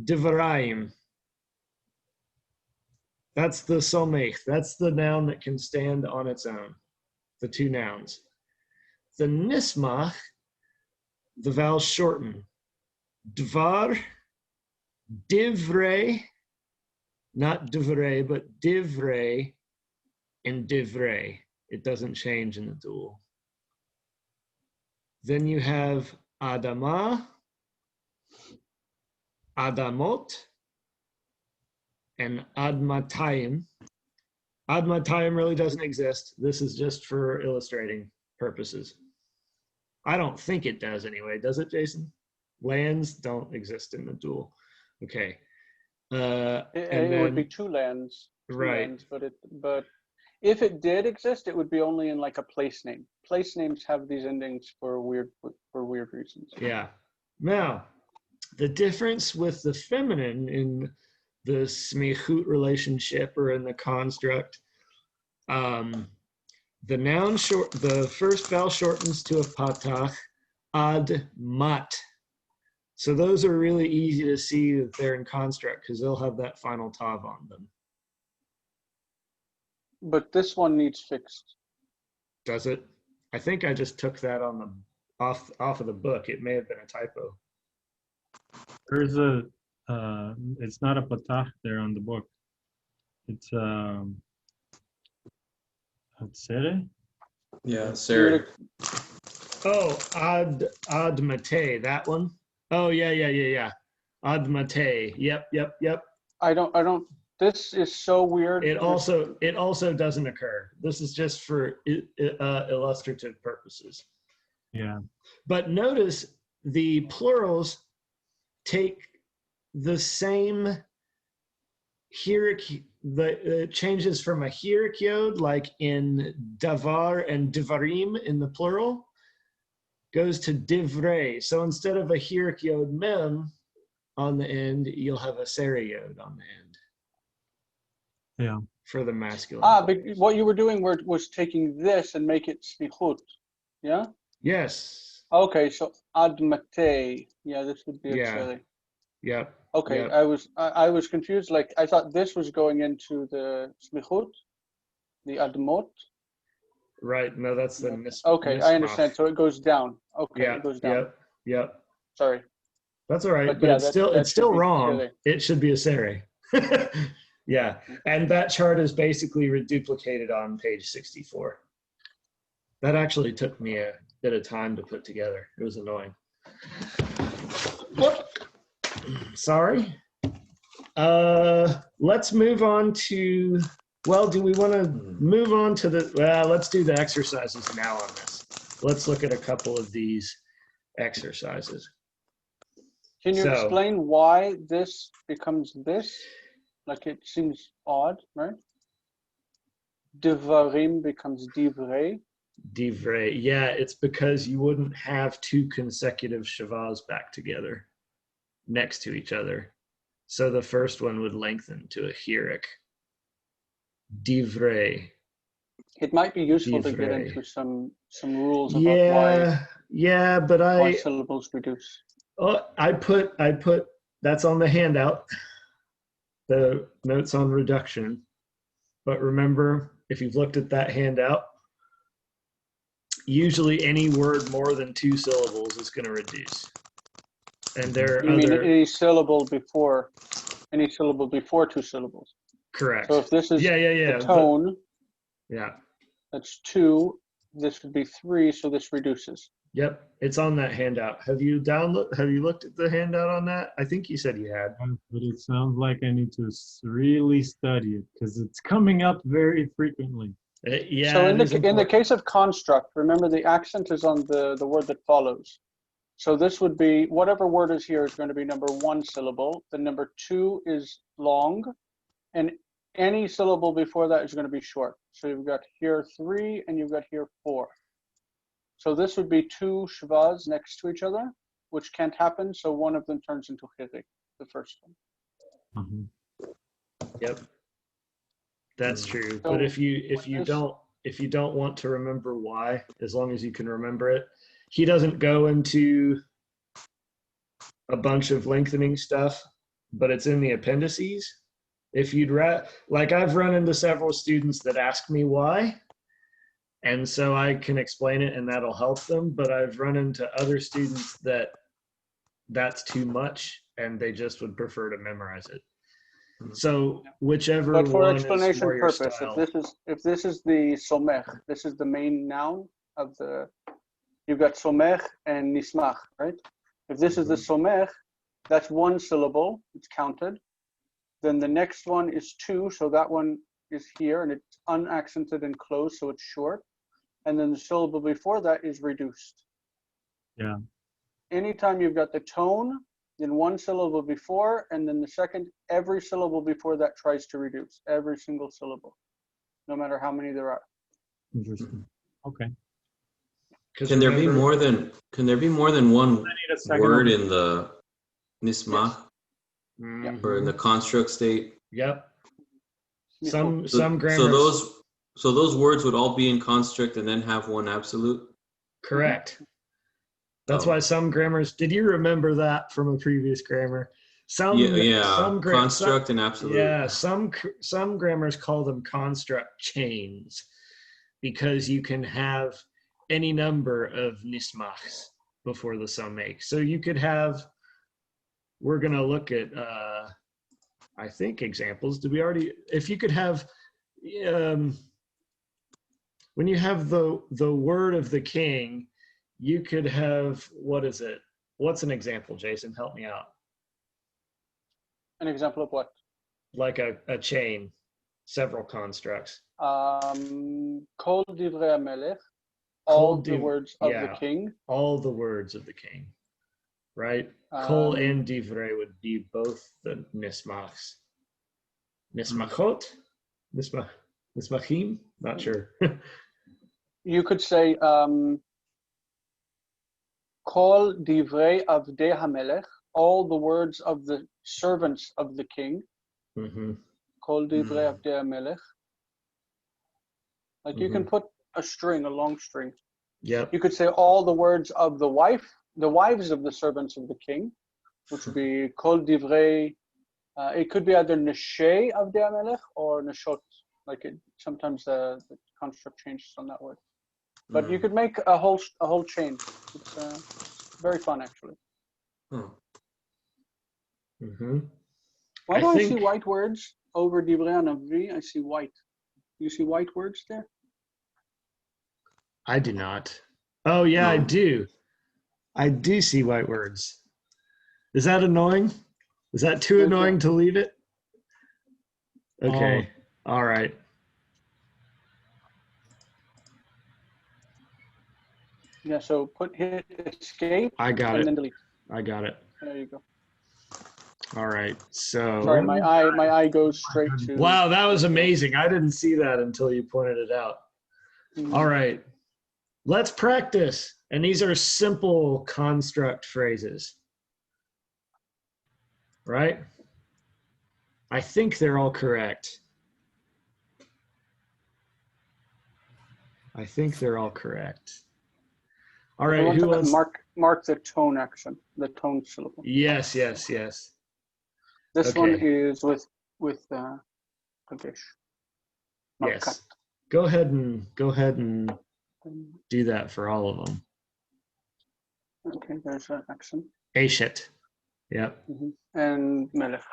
Devaraim. That's the somech. That's the noun that can stand on its own. The two nouns. The nismach, the vowels shorten. Dvar, divrei, not divrei, but divrei and divrei. It doesn't change in the dual. Then you have Adama, Adamot, and Admatayim. Admatayim really doesn't exist. This is just for illustrating purposes. I don't think it does anyway. Does it, Jason? Lands don't exist in the dual. Okay. It would be two lands. Right. Lands, but if it did exist, it would be only in like a place name. Place names have these endings for weird reasons. Yeah. Now, the difference with the feminine in the smichut relationship or in the construct, the noun the first vowel shortens to a patach, ad mat. So those are really easy to see that they're in construct because they'll have that final tav on them. But this one needs fixed. Does it? I think I just took that on the off of the book. It may have been a typo. There's a it's not a patach there on the book. It's sere? Yeah, Sarah. Oh, ad mate, that one. Oh yeah. Ad mate. Yep. I don't. This is so weird. It also doesn't occur. This is just for illustrative purposes. Yeah. But notice the plurals take the same the changes from a hierik yod, like in davar and divarim in the plural, goes to divrei. So instead of a hierik yod mem on the end, you'll have a seri yod on the end. Yeah. For the masculine. But what you were doing was taking this and make it smichut. Yeah? Yes. Okay, so ad mate. Yeah, this would be a seri. Yep. Okay, yep. I was confused. Like I thought this was going into the smichut, the admot. Right. No, that's the nismach. Okay, I understand. So it goes down. Okay, yeah. It goes down. Yep. Sorry. That's all right, but it's still wrong. Seri. It should be a seri. Yeah, and that chart is basically reduplicated on page 64. That actually took me a bit of time to put together. It was annoying. Whoop. Sorry. Let's move on to, well, do we want to move on to let's do the exercises now on this. Let's look at a couple of these exercises. Can you explain why this becomes this? Like it seems odd, right? Divarim becomes divrei. Divrei, yeah, it's because you wouldn't have two consecutive shavas back together next to each other. So the first one would lengthen to a hierik. Divrei. It might be useful to get into some rules about why syllables reduce. Oh, I put that's on the handout. The notes on reduction. But remember, if you've looked at that handout, usually any word more than 2 syllables is going to reduce. And there are mean any syllable before 2 syllables? Correct. So if this is the tone, that's 2. This would be 3, so this reduces. Yep, it's on that handout. Have you looked at the handout on that? I think you said you had. But it sounds like I need to really study it because it's coming up very frequently. So in the case of construct, remember the accent is on the word that follows. So this would be, whatever word is here is going to be number 1 syllable. The number 2 is long, and any syllable before that is going to be short. So you've got here 3 and you've got here 4. So this would be 2 shvas next to each other, which can't happen. So one of them turns into chirik, the first one. Mm-hmm. Yep, that's true. So, but if you don't want to remember why, as long as you can remember it, he doesn't go into a bunch of lengthening stuff, but it's in the appendices. If you'd like, I've run into several students that ask me why. And so I can explain it and that'll help them. But I've run into other students that's too much and they just would prefer to memorize it. So whichever but for one explanation is purpose, style. if this is the somech, this is the main noun of the, you've got somech and nismach, right? If this is the somech, that's 1 syllable, it's counted. Then the next one is 2, so that one is here and it's unaccented and closed, so it's short. and then the syllable before that is reduced. Yeah. Anytime you've got the tone, then one syllable before, and then the second, every syllable before that tries to reduce, every single syllable, no matter how many there are. Interesting. Okay. Can there be more than one word in the nismach or in the construct state? Yep. Some grammars. So those words would all be in construct and then have one absolute? Correct. That's why some grammars, did you remember that from a previous grammar? Construct and absolute. Yeah, some grammars call them construct chains because you can have any number of nismachs before the summake. So you could have, we're going to look at, I think, examples. Did we already, if you could have, when you have the word of the king, you could have, what is it? What's an example, Jason? Help me out. An example of what? Like a chain, several constructs. Kol divrei Melech, all the words of the king. All the words of the king, right? Kol and divrei would be both the nismachs. Nismachot? Nismachim? Not sure. You could say Kol divrei avdei hamelech, all the words of the servants of the king. Kol divrei avdei hamelech. Like you can put a string, a long string. Yep. You could say all the words of the wives of the servants of the king, which would be Kol divrei. It could be either neshei avdei hamelech or neshot. Like sometimes the construct changes on that word. But you could make a whole chain. It's very fun, actually. Why do I see white words over divrei hanavi? I see white. You see white words there? I do not. Oh yeah, I do. I do see white words. Is that annoying? Is that too annoying to leave it? Okay. All right. Yeah, so hit escape. I got it. And then delete. I got it. There you go. All right. So sorry, my eye goes straight to. Wow, that was amazing. I didn't see that until you pointed it out. All right. Let's practice. And these are simple construct phrases. Right? I think they're all correct. I think they're all correct. All right, who wants? Mark the tone action, the tone syllable. Yes. This one is with Kadesh. Yes. Go ahead and do that for all of them. Okay, there's an action. Eshet. Yep. And Melech.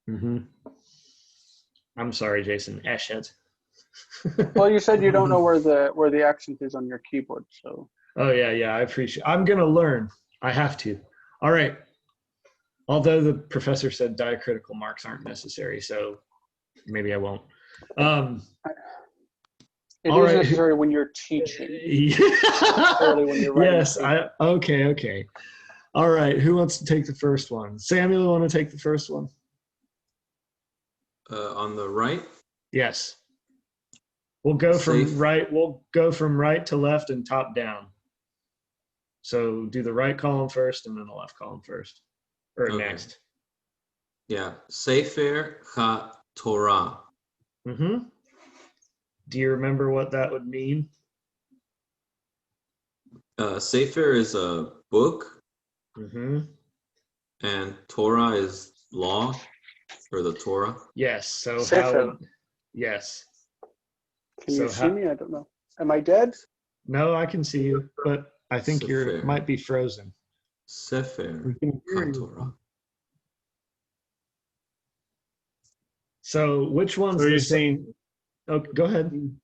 I'm sorry, Jason. Eshet. Well, you said you don't know where the accent is on your keyboard, so. Oh yeah, I appreciate. I'm gonna learn. I have to. All right. Although the professor said diacritical marks aren't necessary, so maybe I won't. It is necessary when you're teaching. When you're writing. Yes. Okay. All right. Who wants to take the first one? Samuel, want to take the first one? On the right. Yes. We'll go from right. We'll go from right to left and top down. So do the right column first and then the left column first, or next. Yeah. Sefer HaTorah. Do you remember what that would mean? Sefer is a book. And Torah is law, or the Torah. Yes. So Sefer. Yes. Can you see me? I don't know. Am I dead? No, I can see you, but I think you might be frozen. Sefer HaTorah. So which ones are you saying? Oh, go ahead. Can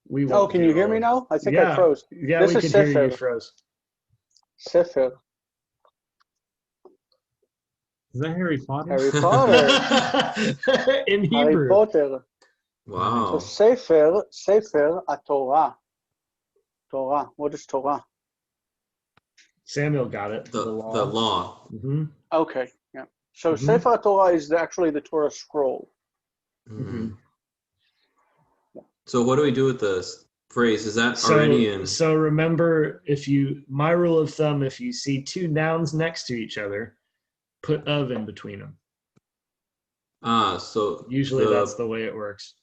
you hear me now? I think I froze. Yeah, this we is can hear you froze. Sefer. Is that Harry Potter? Harry Potter. In Hebrew. Harry Potter. Wow. So Sefer Torah. Torah. What is Torah? Samuel got it. The law. Mm-hmm. Okay, yeah. So Mhm. Sefer Torah is actually the Torah scroll. Mm. So what do we do with this phrase? Is that So, already in? so remember, my rule of thumb, if you see two nouns next to each other, put of in between them. So Usually that's the way it works.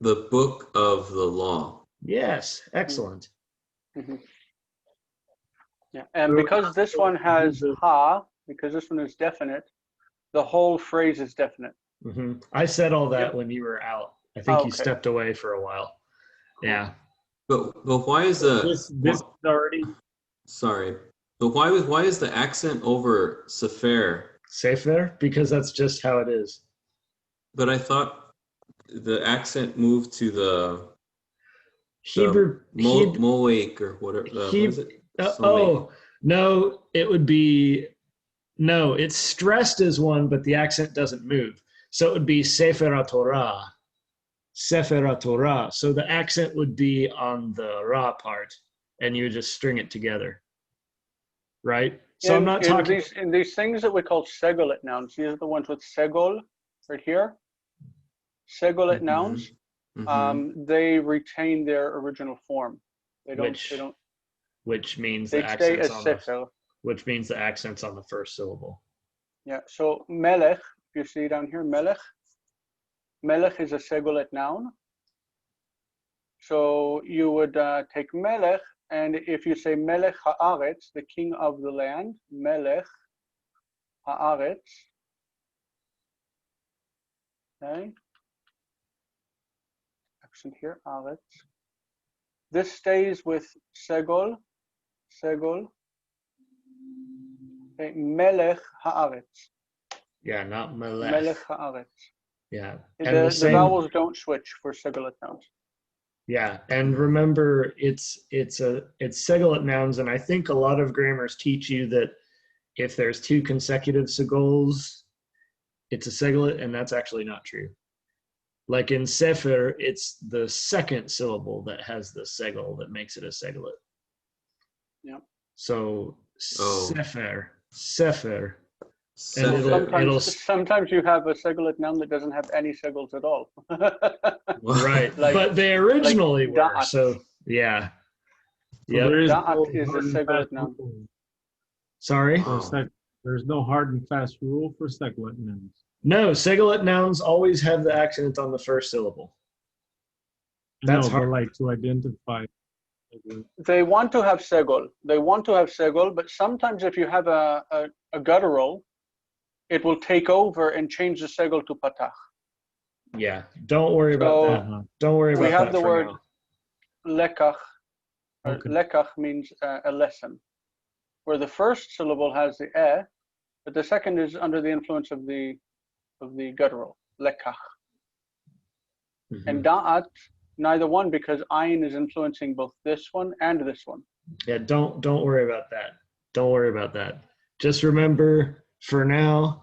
the book of the law. Yes, excellent. Mm-hmm. Yeah, and because this one has because this one is definite, the whole phrase is definite. Mm-hmm. I said all that when you were out. I think you stepped away for a while. Yeah. But why is this already? Sorry, but why is the accent over Sefer? Sefer, because that's just how it is. But I thought the accent moved to the Hebrew Moek or whatever. What is it? No, it would be it's stressed as one, but the accent doesn't move. So it would be Sefer HaTorah. Sefer HaTorah. So the accent would be on the Ra part, and you would just string it together. Right? So I'm not talking... In these things that we call segolet nouns, these are the ones with segol right here. Segolet nouns, they retain their original form. They don't. Which means they the stay accents as on sefer. which means the accents on the first syllable. Yeah. So Melech, if you see down here, Melech. Melech is a segolet noun. So you would take Melech, and if you say Melech Haaretz, the king of the land, Melech Haaretz. Okay. Accent here, Haaretz. This stays with segol. Okay, Melech Haaretz. Yeah, not Melech. Melech Haaretz. Yeah. And the vowels don't switch for segolet nouns. Yeah, and remember, it's segolet nouns, and I think a lot of grammars teach you that if there's two consecutive segols, it's a segolet, and that's actually not true. Like in Sefer, it's the second syllable that has the segol that makes it a segolet. Yeah. So Sefer. And sometimes you have a segolet noun that doesn't have any segols at all. Right, but they originally were. Da'at. So yeah. Yeah. Da'at is a segolet noun. Sorry? There's no hard and fast rule for segolet nouns. No, segolet nouns always have the accent on the first syllable. That's hard. But like to identify. They want to have segol. But sometimes if you have a guttural, it will take over and change the segol to patach. Yeah, don't worry about that. Don't worry about that. We have the word now. lekach. Lekach means a lesson, where the first syllable has the but the second is under the influence of the guttural, lekach. And da'at, neither one, because ayin is influencing both this one and this one. Yeah, don't worry about that. Don't worry about that. Just remember, for now,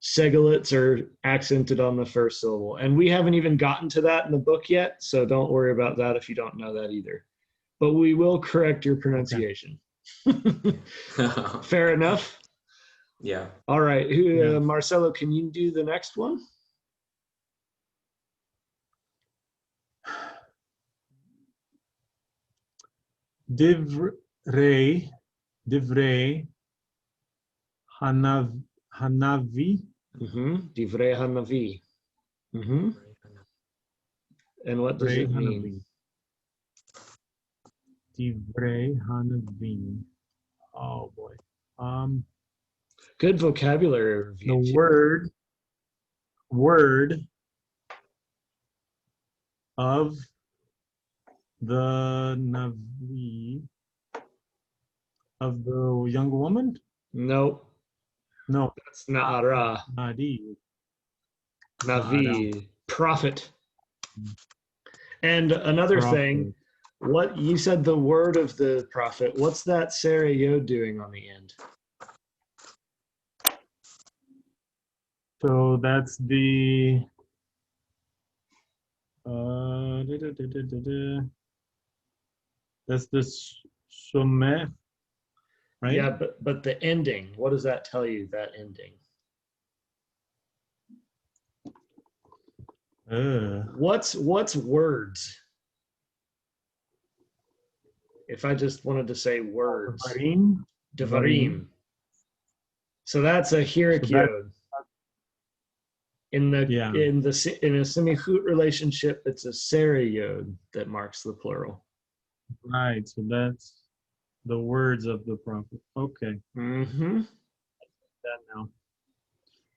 segolets are accented on the first syllable. And we haven't even gotten to that in the book yet, so don't worry about that if you don't know that either. But we will correct your pronunciation. Okay. Fair enough? Yeah. All right. Marcelo, can you do the next one? Divrei Hanavi. Divrei Hanavi. And what does it mean? Divrei Hanavi. Oh boy. Good vocabulary review. The word of the Navi of the young woman? Nope. No. That's Na'ara. Navi. Prophet. And another thing, what you said, the word of the prophet, what's that Sarah Yod doing on the end? So that's the That's this sommet, right? Yeah, but the ending, what does that tell you, that ending? What's words? If I just wanted to say words. Devarim. So that's a hirik yod. In a semichut relationship, it's a seri yod that marks the plural. Right. So that's the words of the prophet. Okay. Mm-hmm. That now.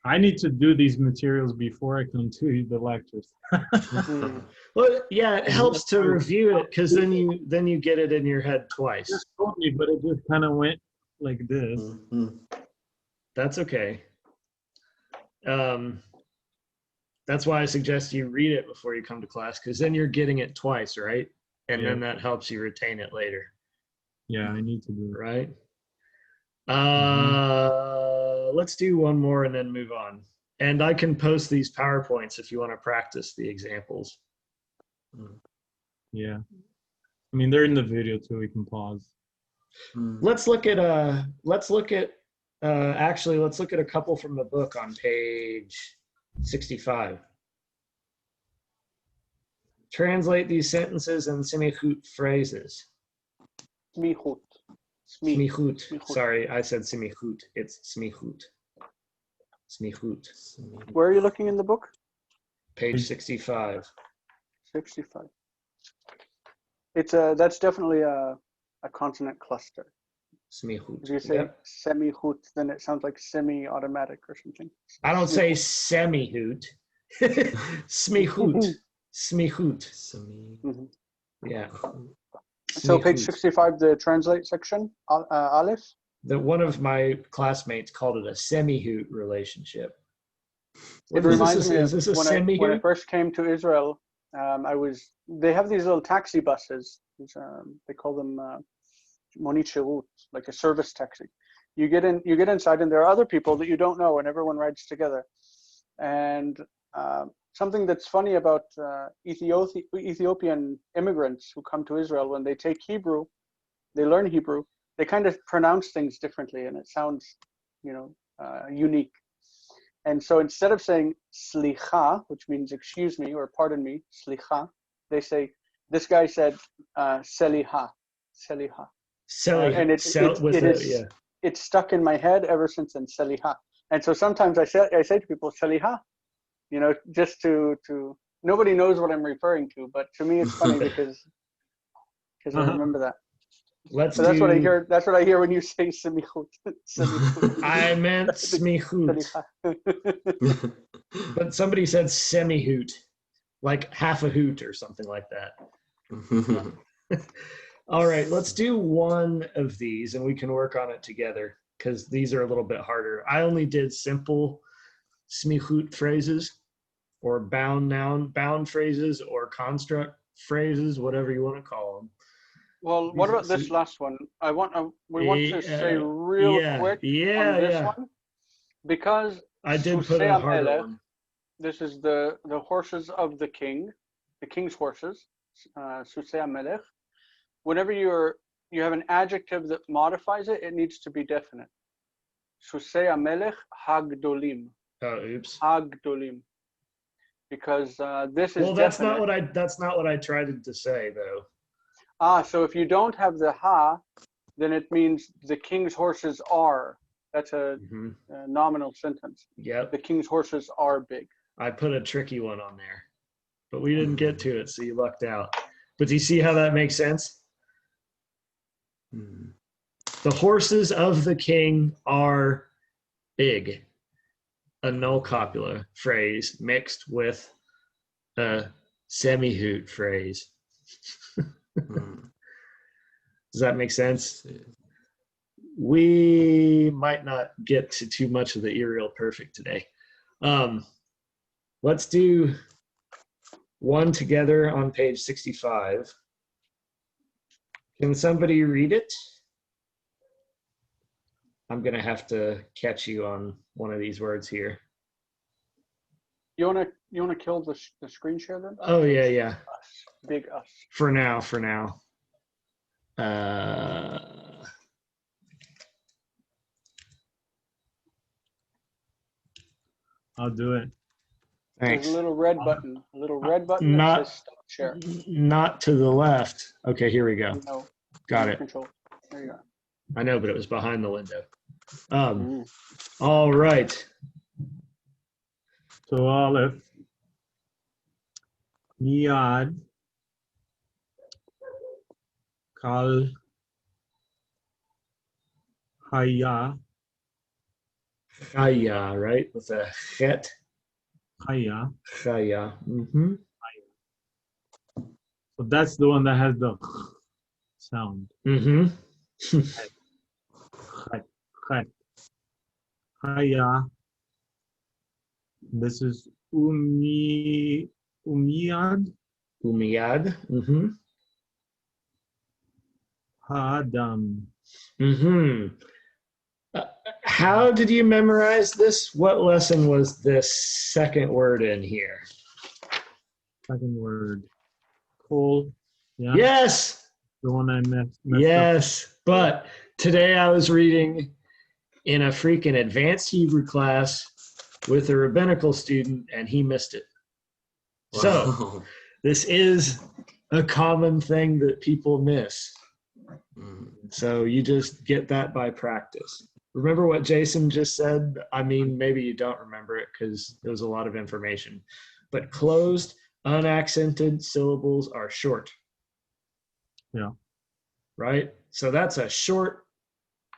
I need to do these materials before I come to the lectures. Well, yeah, it helps to review it because then you get it in your head twice. You just told me, but it just kind of went like this. That's okay. That's why I suggest you read it before you come to class, because then you're getting it twice, right? And then that helps you retain it later. Yeah, I need to do it. Right? Let's do one more and then move on. And I can post these PowerPoints if you want to practice the examples. Yeah. I mean, they're in the video too. We can pause. Let's look at a couple from the book on page 65. Translate these sentences in semichut phrases. Smichut. Smichut. Sorry, I said semichut. It's smichut. Smichut. Where are you looking in the book? Page 65. 65. It's that's definitely a consonant cluster. Smichut. If you say semichut, then it sounds like semi-automatic or something. I don't say semichut. Smichut. Smichut. Yeah. So page 65, the translate section, Aleph. One of my classmates called it a semi-hoot relationship. It reminds me of when I first came to Israel. They have these little taxi buses. They call them monit shirut, like a service taxi. You get inside, and there are other people that you don't know, and everyone rides together. And something that's funny about Ethiopian immigrants who come to Israel, when they take Hebrew, they learn Hebrew, they kind of pronounce things differently, and it sounds, unique. And so instead of saying slicha, which means excuse me or pardon me, slicha, they say, this guy said seliha, seliha. And it's stuck in my head ever since then, seliha. And so sometimes I say to people, seliha, just to nobody knows what I'm referring to, but to me it's funny because I remember that. That's what I hear. That's what I hear when you say semichut. I meant smichut. But somebody said semi-hoot, like half a hoot or something like that. All right, let's do one of these and we can work on it together because these are a little bit harder. I only did simple smichut phrases or bound phrases or construct phrases, whatever you want to call them. Well, what about this last one? We want to say real quick on this one, because I did put a harder one. This is the horses of the king's horses, Susei Melech. Whenever you have an adjective that modifies it, it needs to be definite. Susei Melech Hagdolim. Oh, oops. Hagdolim. Because this is that's not what I tried to say though. So if you don't have the ha, then it means the king's horses are. That's a nominal sentence. Yep. The king's horses are big. I put a tricky one on there, but we didn't get to it, so you lucked out. But do you see how that makes sense? The horses of the king are big. A null copula phrase mixed with a semi-hoot phrase. Does that make sense? We might not get to too much of the Arial perfect today. Let's do one together on page 65. Can somebody read it? I'm going to have to catch you on one of these words here. You wanna kill the screen share then? Oh yeah. Us. Big us. For now. I'll do it. Thanks. There's a little red button. A little red button that says stop share. Not to the left. Okay, here we go. No. Got it. Control. There you go. I know, but it was behind the window. All right. So Aleph, Niyad, Kal, Haya, Chaya, right? With a chet. Haya. Chaya. Mm-hmm. So that's the one that has the sound. Mm-hmm. Khat. Haya. This is Umiyad. Umiyad. Mm-hmm. Hadam. Mm-hmm. How did you memorize this? What lesson was this second word in here? Second word. Kol. Yeah. Yes. The one I messed Yes. up. But today I was reading in a freaking advanced Hebrew class with a rabbinical student, and he missed it. Wow. So this is a common thing that people miss. So you just get that by practice. Remember what Jason just said? I mean, maybe you don't remember it because there was a lot of information. But closed, unaccented syllables are short. Yeah. Right? So that's a short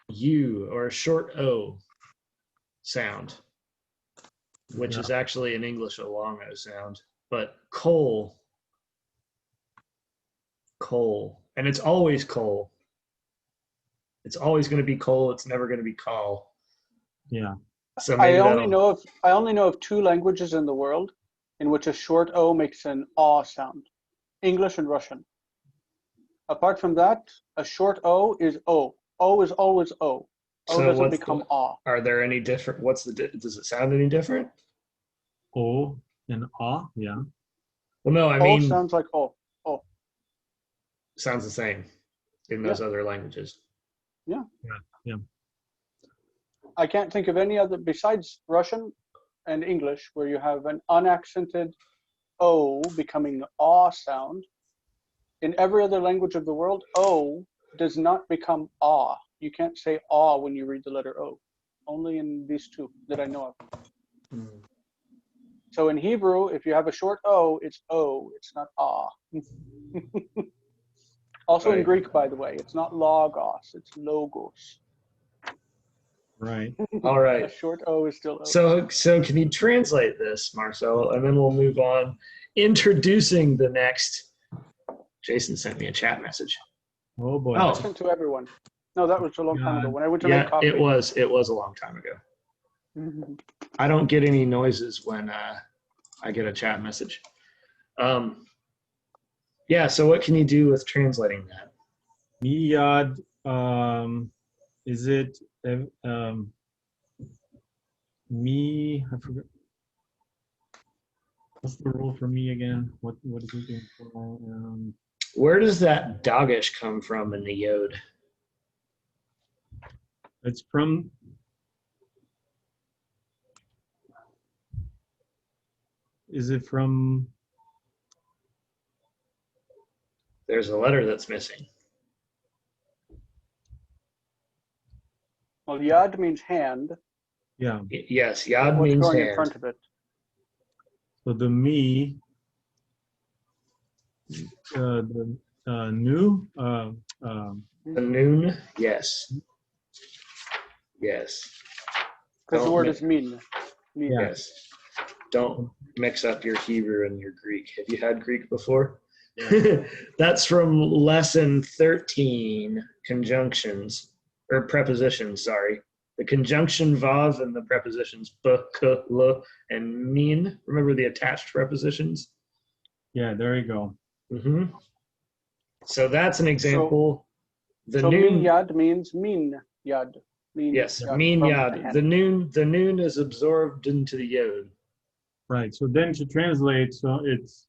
U or a short O sound, which is actually in English a long O sound. But coal. And it's always coal. It's always going to be coal. It's never going to be call. Yeah. So I only know of two languages in the world in which a short O makes an ah sound. English and Russian. Apart from that, a short O is O. O is always O. O doesn't become ah. Are there any different? Does it sound any different? O and ah, yeah. Well, no, I mean. O sounds like O. O. Sounds the same in those other languages. Yeah. Yeah. I can't think of any other besides Russian and English where you have an unaccented O becoming ah sound. In every other language of the world, O does not become ah. You can't say ah when you read the letter O. Only in these two that I know of. So in Hebrew, if you have a short O, it's O. It's not ah. Also in Greek, by the way, it's not logos, it's logos. Right. All right. A short O is still O. So can you translate this, Marcel? And then we'll move on. Introducing the next. Jason sent me a chat message. Oh boy. I sent to everyone. No, that was a long time ago. When I went to make coffee. It was a long time ago. I don't get any noises when I get a chat message. Yeah, so what can you do with translating that? Miyad, is it me? I forgot. What's the rule for me again? What is it doing for? Where does that doggish come from in the yod? It's from. Is it from? There's a letter that's missing. Well, yad means hand. Yeah. Yes, yad What's means going hand. in front of it? So the me, the new, The noon, yes. Yes. Because the word is min. Yes. Don't mix up your Hebrew and your Greek. Have you had Greek before? Yeah. That's from lesson 13, conjunctions, or prepositions, sorry. The conjunction vav and the prepositions b, k, l, and min. Remember the attached prepositions? Yeah, there you go. Mm-hmm. So that's an example. So min yad means min yad. Min yes, yad min from yad. The noon is absorbed into the yod. Right. So then to translate, so it's,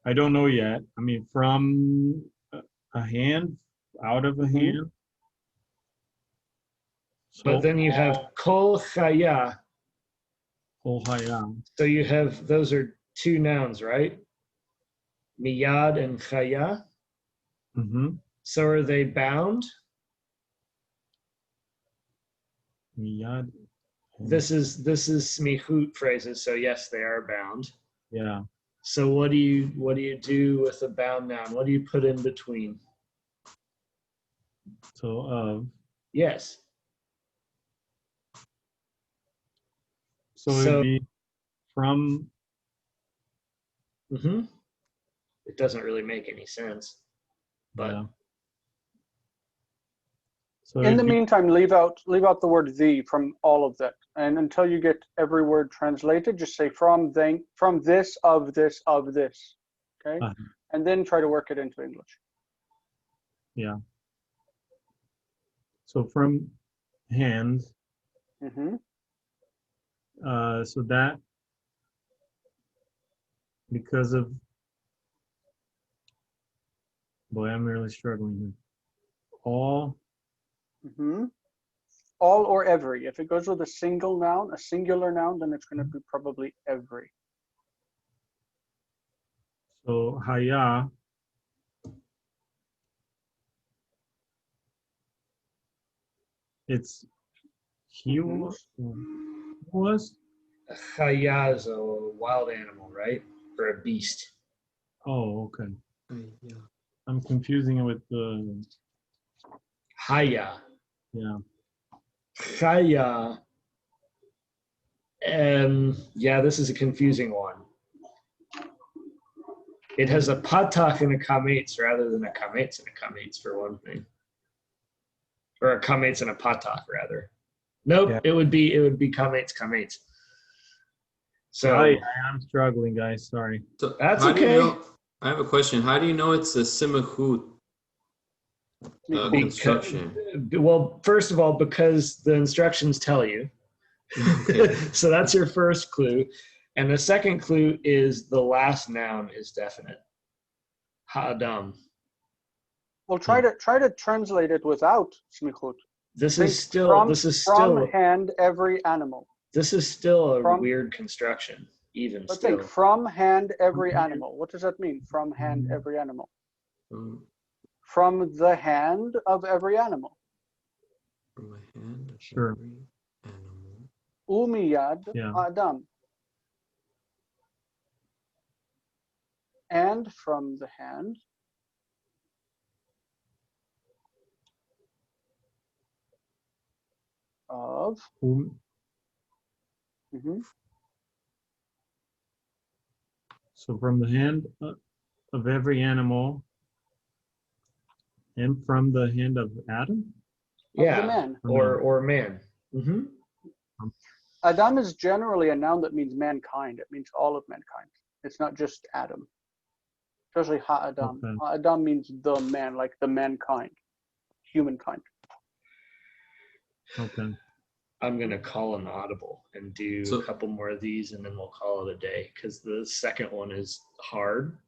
I don't know yet. I mean, from a hand, out of a hand. So, But then you have kol chaya. Kol chaya. So you have, those are two nouns, right? Miyad and chaya. Mm-hmm. So are they bound? Miyad. This is smichut phrases, so yes, they are bound. Yeah. So what do you do with a bound noun? What do you put in between? So of. Yes. So it would be from. Mm-hmm. It doesn't really make any sense, but. Yeah. So in the meantime, leave out the word "the" from all of that, and until you get every word translated, just say from this, of this, of this, okay, and then try to work it into English. Yeah. So from hands. Mm-hmm. So that, because of, boy, I'm really struggling here. All. Mm-hmm. All or every. If it goes with a single noun, a singular noun, then it's going to be probably every. So haya. It's he was. Chaya is a wild animal, right? Or a beast. Oh, okay. Yeah. I'm confusing it with the. Haya. Yeah. Chaya. Yeah, this is a confusing one. It has a patach and a kametz rather than a kametz and a kametz for one thing. Or a kametz and a patach rather. Nope, Yeah. it would be kametz. So I'm struggling, guys. Sorry. So that's okay. I have a question. How do you know it's a simachut construction? Well, first of all, because the instructions tell you. Okay. So that's your first clue. And the second clue is the last noun is definite. Ha'adam. Well, try to translate it without smichut. This is still from hand every animal. This is still a weird construction, even but still. Think from hand every animal. What does that mean? From hand every animal. From the hand of every animal. From the hand of sure. every animal. Umiyad Adam. And from the hand of So from the hand of every animal and from the hand of Adam? Yeah, of the man. Or man. Mm-hmm. Adam is generally a noun that means mankind. It means all of mankind. It's not just Adam. Especially Ha-Adam. Okay. Ha-Adam means the man, like the mankind, humankind. Okay. I'm going to call an audible and do a couple more of these, and then we'll call it a day, because the second one is hard,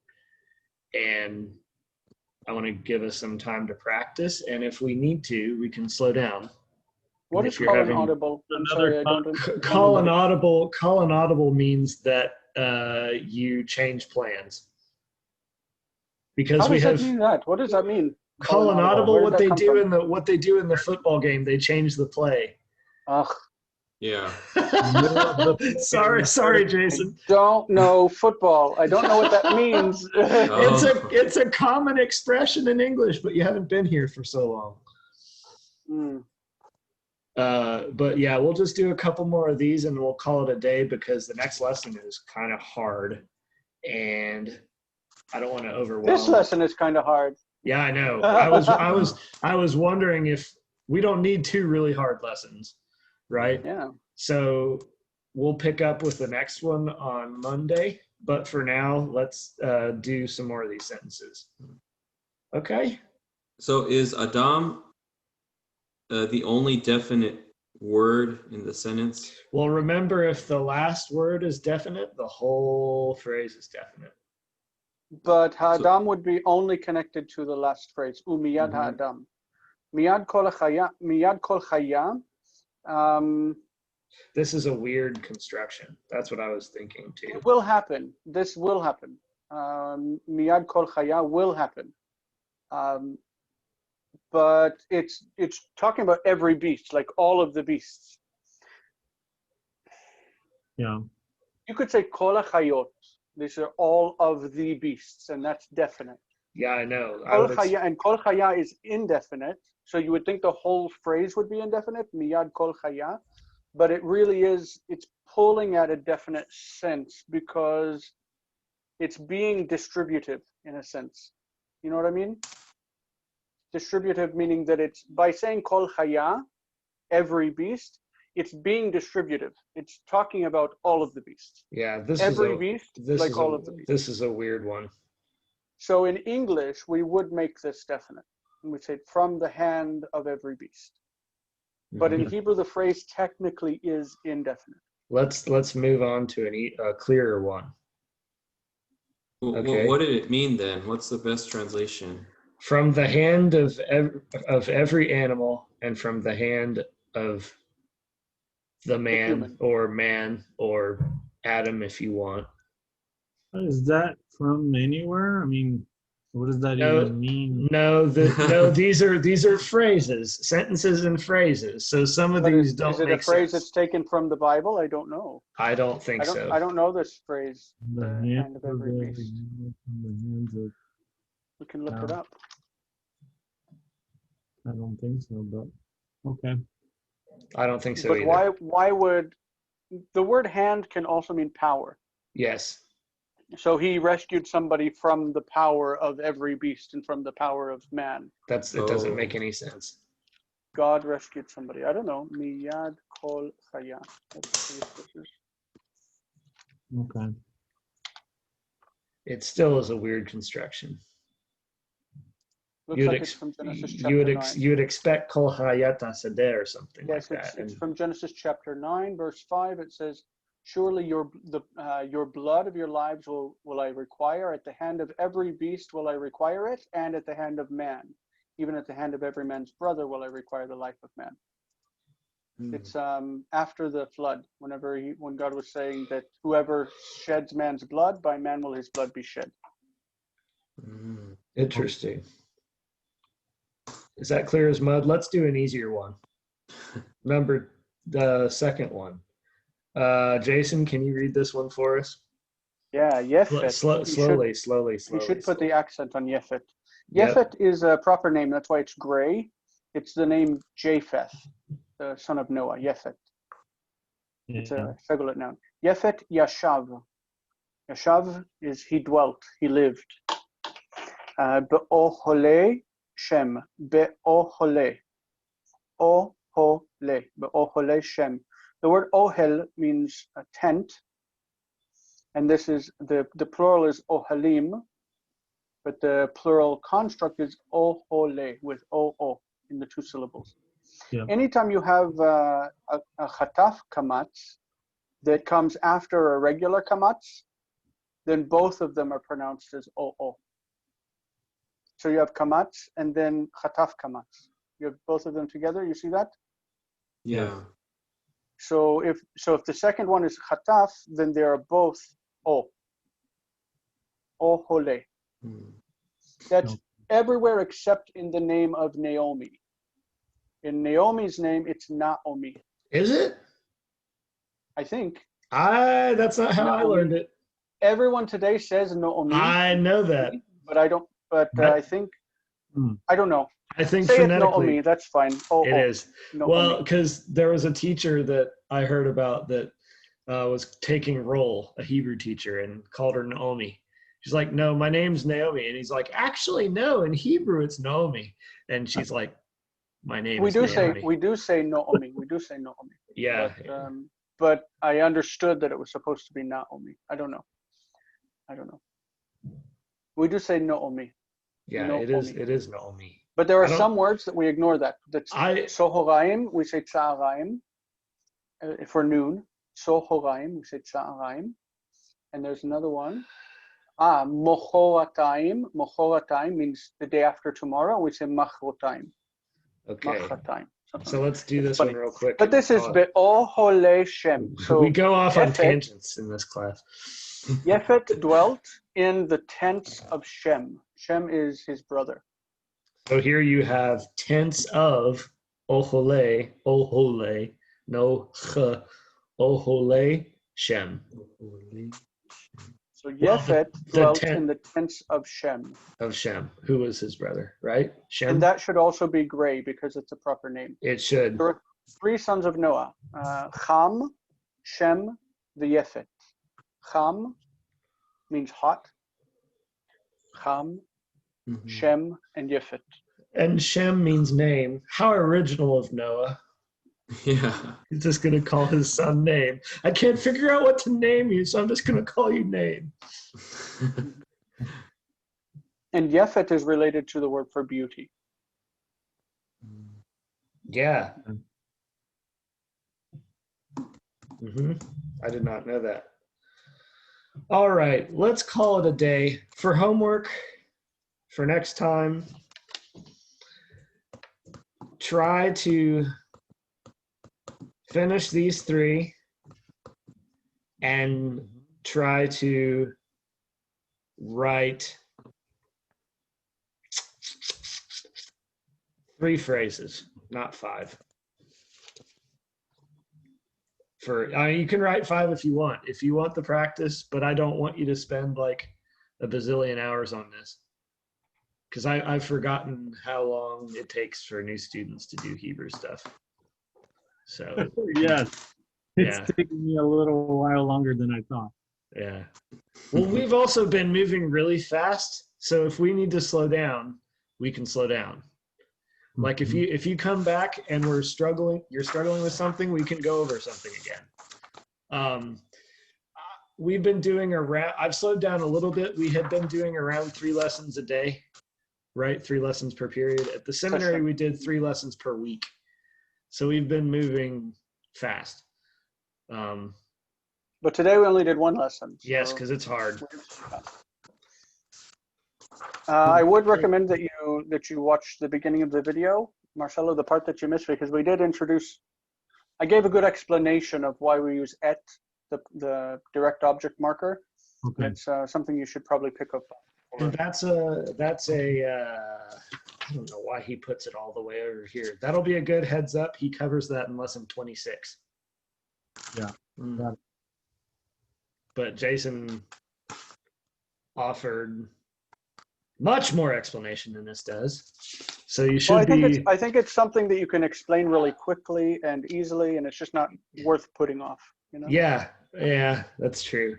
and I want to give us some time to practice, and if we need to, we can slow down. What is call an audible? I'm sorry, I don't. Call an audible means that you change plans. Because how does that mean that? What does that mean? Call an audible. What they do in the football game, they change the play. Ugh. Yeah. sorry, Jason. I don't know football. I don't know what that means. It's a common expression in English, but you haven't been here for so long. But yeah, we'll just do a couple more of these and we'll call it a day, because the next lesson is kind of hard, and I don't want to overwhelm. This lesson is kind of hard. Yeah, I know. I was wondering if we don't need two really hard lessons, right? Yeah. So we'll pick up with the next one on Monday, but for now, let's do some more of these sentences. Okay. So is Adam the only definite word in the sentence? Well, remember, if the last word is definite, the whole phrase is definite. But ha'adam would be only connected to the last phrase. Umiyad ha'adam. Miyad kol chaya. This is a weird construction. That's what I was thinking too. It will happen. This will happen. Miyad kol chaya will happen. But it's talking about every beast, like all of the beasts. Yeah. You could say kol chayot. These are all of the beasts, and that's definite. Yeah, I know. Kol chaya, and kol chaya is indefinite, so you would think the whole phrase would be indefinite, miyad kol chaya, but it really is, it's pulling at a definite sense because it's being distributive in a sense. You know what I mean? Distributive meaning that it's, by saying kol chaya, every beast, it's being distributive. It's talking about all of the beasts. Yeah, Every beast, like all of the beasts. This is a weird one. So in English, we would make this definite. And we'd say from the hand of every beast. But in Hebrew, the phrase technically is indefinite. Let's move on to a clearer one. Okay. What did it mean then? What's the best translation? From the hand of every animal, and from the hand of the man or Adam, if you want. Is that from anywhere? I mean, what does that even mean? No, these are phrases, sentences and phrases. So some of these don't make sense. Is it a phrase that's taken from the Bible? I don't know. I don't think so. I don't know this phrase. The hand of every beast. We can look it up. I don't think so, but okay. I don't think so either. But why would the word hand can also mean power? Yes. So he rescued somebody from the power of every beast and from the power of man. It doesn't make any sense. God rescued somebody. I don't know. Miyad kol chaya. Okay. It still is a weird construction. Looks like it's from Genesis chapter 9. You would expect kol hayat asadeh or something like that. Yes, it's from Genesis chapter 9, verse 5. It says, surely your blood of your lives will I require. At the hand of every beast will I require it, and at the hand of man. Even at the hand of every man's brother will I require the life of man. It's after the flood, when God was saying that whoever sheds man's blood, by man will his blood be shed. Interesting. Is that clear as mud? Let's do an easier one. Number the second one. Jason, can you read this one for us? Yeah, Japheth. Slowly. You should put the accent on Japheth. Japheth is a proper name. That's why it's gray. It's the name Japheth, the son of Noah. Japheth. It's a singular noun. Japheth Yashav. Yashav is he dwelt, he lived. Be'ohole Shem. Be'ohole. Ohole. Be'ohole Shem. The word ohel means a tent, and this is the plural is ohalim, but the plural construct is ohole with o in the two syllables. Yeah. Anytime you have a chataf kamatz that comes after a regular kamatz, then both of them are pronounced as o. So you have kamatz and then chataf kamatz. You have both of them together. You see that? Yeah. So if the second one is chataf, then they are both o. Ohole. That's everywhere except in the name of Naomi. In Naomi's name, it's Naomi. Is it? I think. That's not how I learned it. Everyone today says Naomi. I know that. But I don't. But I think. I don't know. I think say phonetically, it Naomi, that's fine. It is. Naomi. Well, because there was a teacher that I heard about that was taking roll, a Hebrew teacher, and called her Naomi. She's like, no, my name's Naomi. And he's like, actually, no, in Hebrew, it's Naomi. And she's like, my name is Naomi. We do say Naomi. We do say Naomi. Yeah. But I understood that it was supposed to be Naomi. I don't know. We do say Naomi. Yeah, Naomi. It is Naomi. But there are some words that we ignore that. That's Sohoraim, we say Tzaharaim. for noon. Sohoraim, we say tsa'araim. And there's another one. Mochoratayim. Mochoratayim means the day after tomorrow. We say machrotaim. Okay. Machrotaim. So let's do this one real quick. But this is Be'ohole Shem. So we go off on Japheth, tangents in this class. Japheth dwelt in the tents of Shem. Shem is his brother. So here you have tents of Ohole, no ch, Ohole Shem. So Japheth dwelt in the tents of Shem. Of Shem, who was his brother, right? Shem. And that should also be gray because it's a proper name. It should. There were 3 sons of Noah: Ham, Shem, the Japheth. Ham means hot. Ham, Shem, and Japheth. And Shem means name. How original of Noah. Yeah. He's just going to call his son name. I can't figure out what to name you, so I'm just going to call you name. And Japheth is related to the word for beauty. Yeah. I did not know that. All right, let's call it a day. For homework, for next time, try to finish these 3 and try to write 3 phrases, not 5. You can write 5 if you want the practice, but I don't want you to spend like a bazillion hours on this, because I've forgotten how long it takes for new students to do Hebrew stuff. So yes, it's taking me a little while longer than I thought. Yeah. Well, we've also been moving really fast, so if we need to slow down, we can slow down. Like if you come back and you're struggling with something, we can go over something again. We've been doing I've slowed down a little bit. We had been doing around 3 lessons a day, right? 3 lessons per period. At the seminary, we did 3 lessons per week. So we've been moving fast. But today we only did 1 lesson. So yes, because it's hard. I would recommend that you watch the beginning of the video, Marcelo, the part that you missed, because we did introduce. I gave a good explanation of why we use et, the direct object marker. Okay. It's something you should probably pick up on. And that's a I don't know why he puts it all the way over here. That'll be a good heads up. He covers that in lesson 26. Yeah. Mm. But Jason offered much more explanation than this does. So you should I think it's something that you can explain really quickly and easily, and it's just not worth putting off. You know? Yeah, that's true.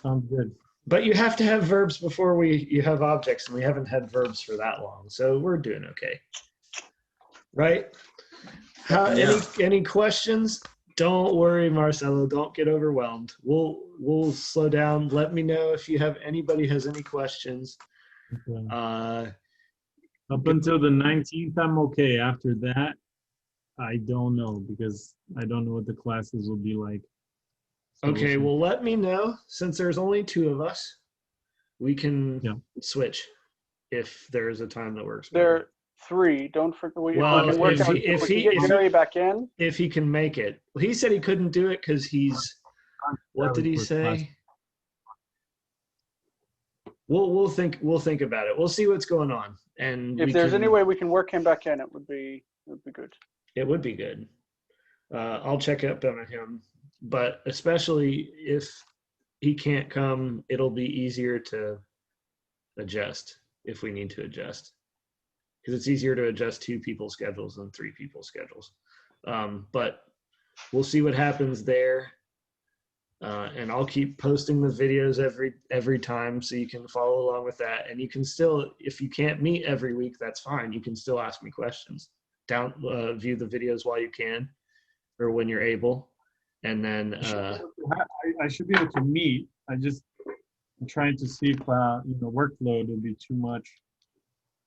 Sounds good. But you have to have verbs before you have objects, and we haven't had verbs for that long, so we're doing okay. Right? Any questions? Don't worry, Marcelo. Don't get overwhelmed. We'll slow down. Let me know if anybody has any questions. Okay. Up until the 19th, I'm okay. After that, I don't know, because I don't know what the classes will be like. So okay, well, let me know. Since there's only 2 of us, we can switch if there is a time that works. There are 3. Don't forget. Well, if he get Jerry back in, if he can make it. Well, he said he couldn't do it because he's. What did he say? We'll think about it. We'll see what's going on, and if there's any way we can work him back in, it would be good. It would be good. I'll check up on him. But especially if he can't come, it'll be easier to adjust if we need to adjust. Because it's easier to adjust 2 people's schedules than 3 people's schedules. But we'll see what happens there. And I'll keep posting the videos every time so you can follow along with that. And you can still, if you can't meet every week, that's fine. You can still ask me questions. View the videos while you can or when you're able. And then I should be able to meet. I'm trying to see if workload will be too much.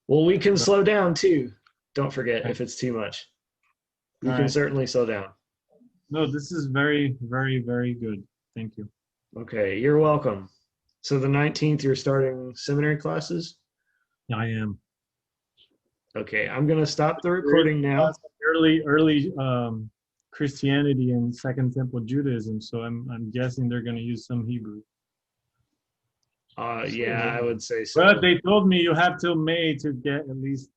Well, we can slow down too. Don't forget if it's too much. You All can right. certainly slow down. No, this is very, very, very good. Thank you. Okay, you're welcome. So the 19th, you're starting seminary classes? I am. Okay, I'm going to stop the recording now. Early Christianity and Second Temple Judaism, so I'm guessing they're going to use some Hebrew. Yeah, I would say so. But they told me you have till May to get at least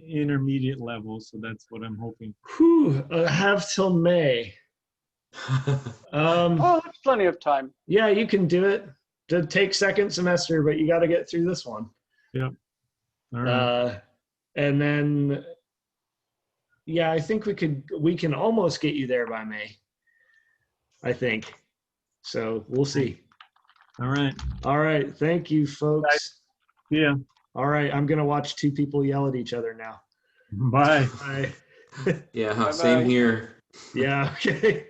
intermediate level, so that's what I'm hoping. Whew, I have till May. Oh, that's plenty of time. Yeah, you can do it. To take second semester, but you got to get through this one. Yep. All right. And then, yeah, I think we can almost get you there by May. I think. So we'll see. All right. All right. Thank you, folks. Yeah. All right. I'm going to watch two people yell at each other now. Bye. Bye. Yeah, Bye-bye. same here. Yeah. Okay.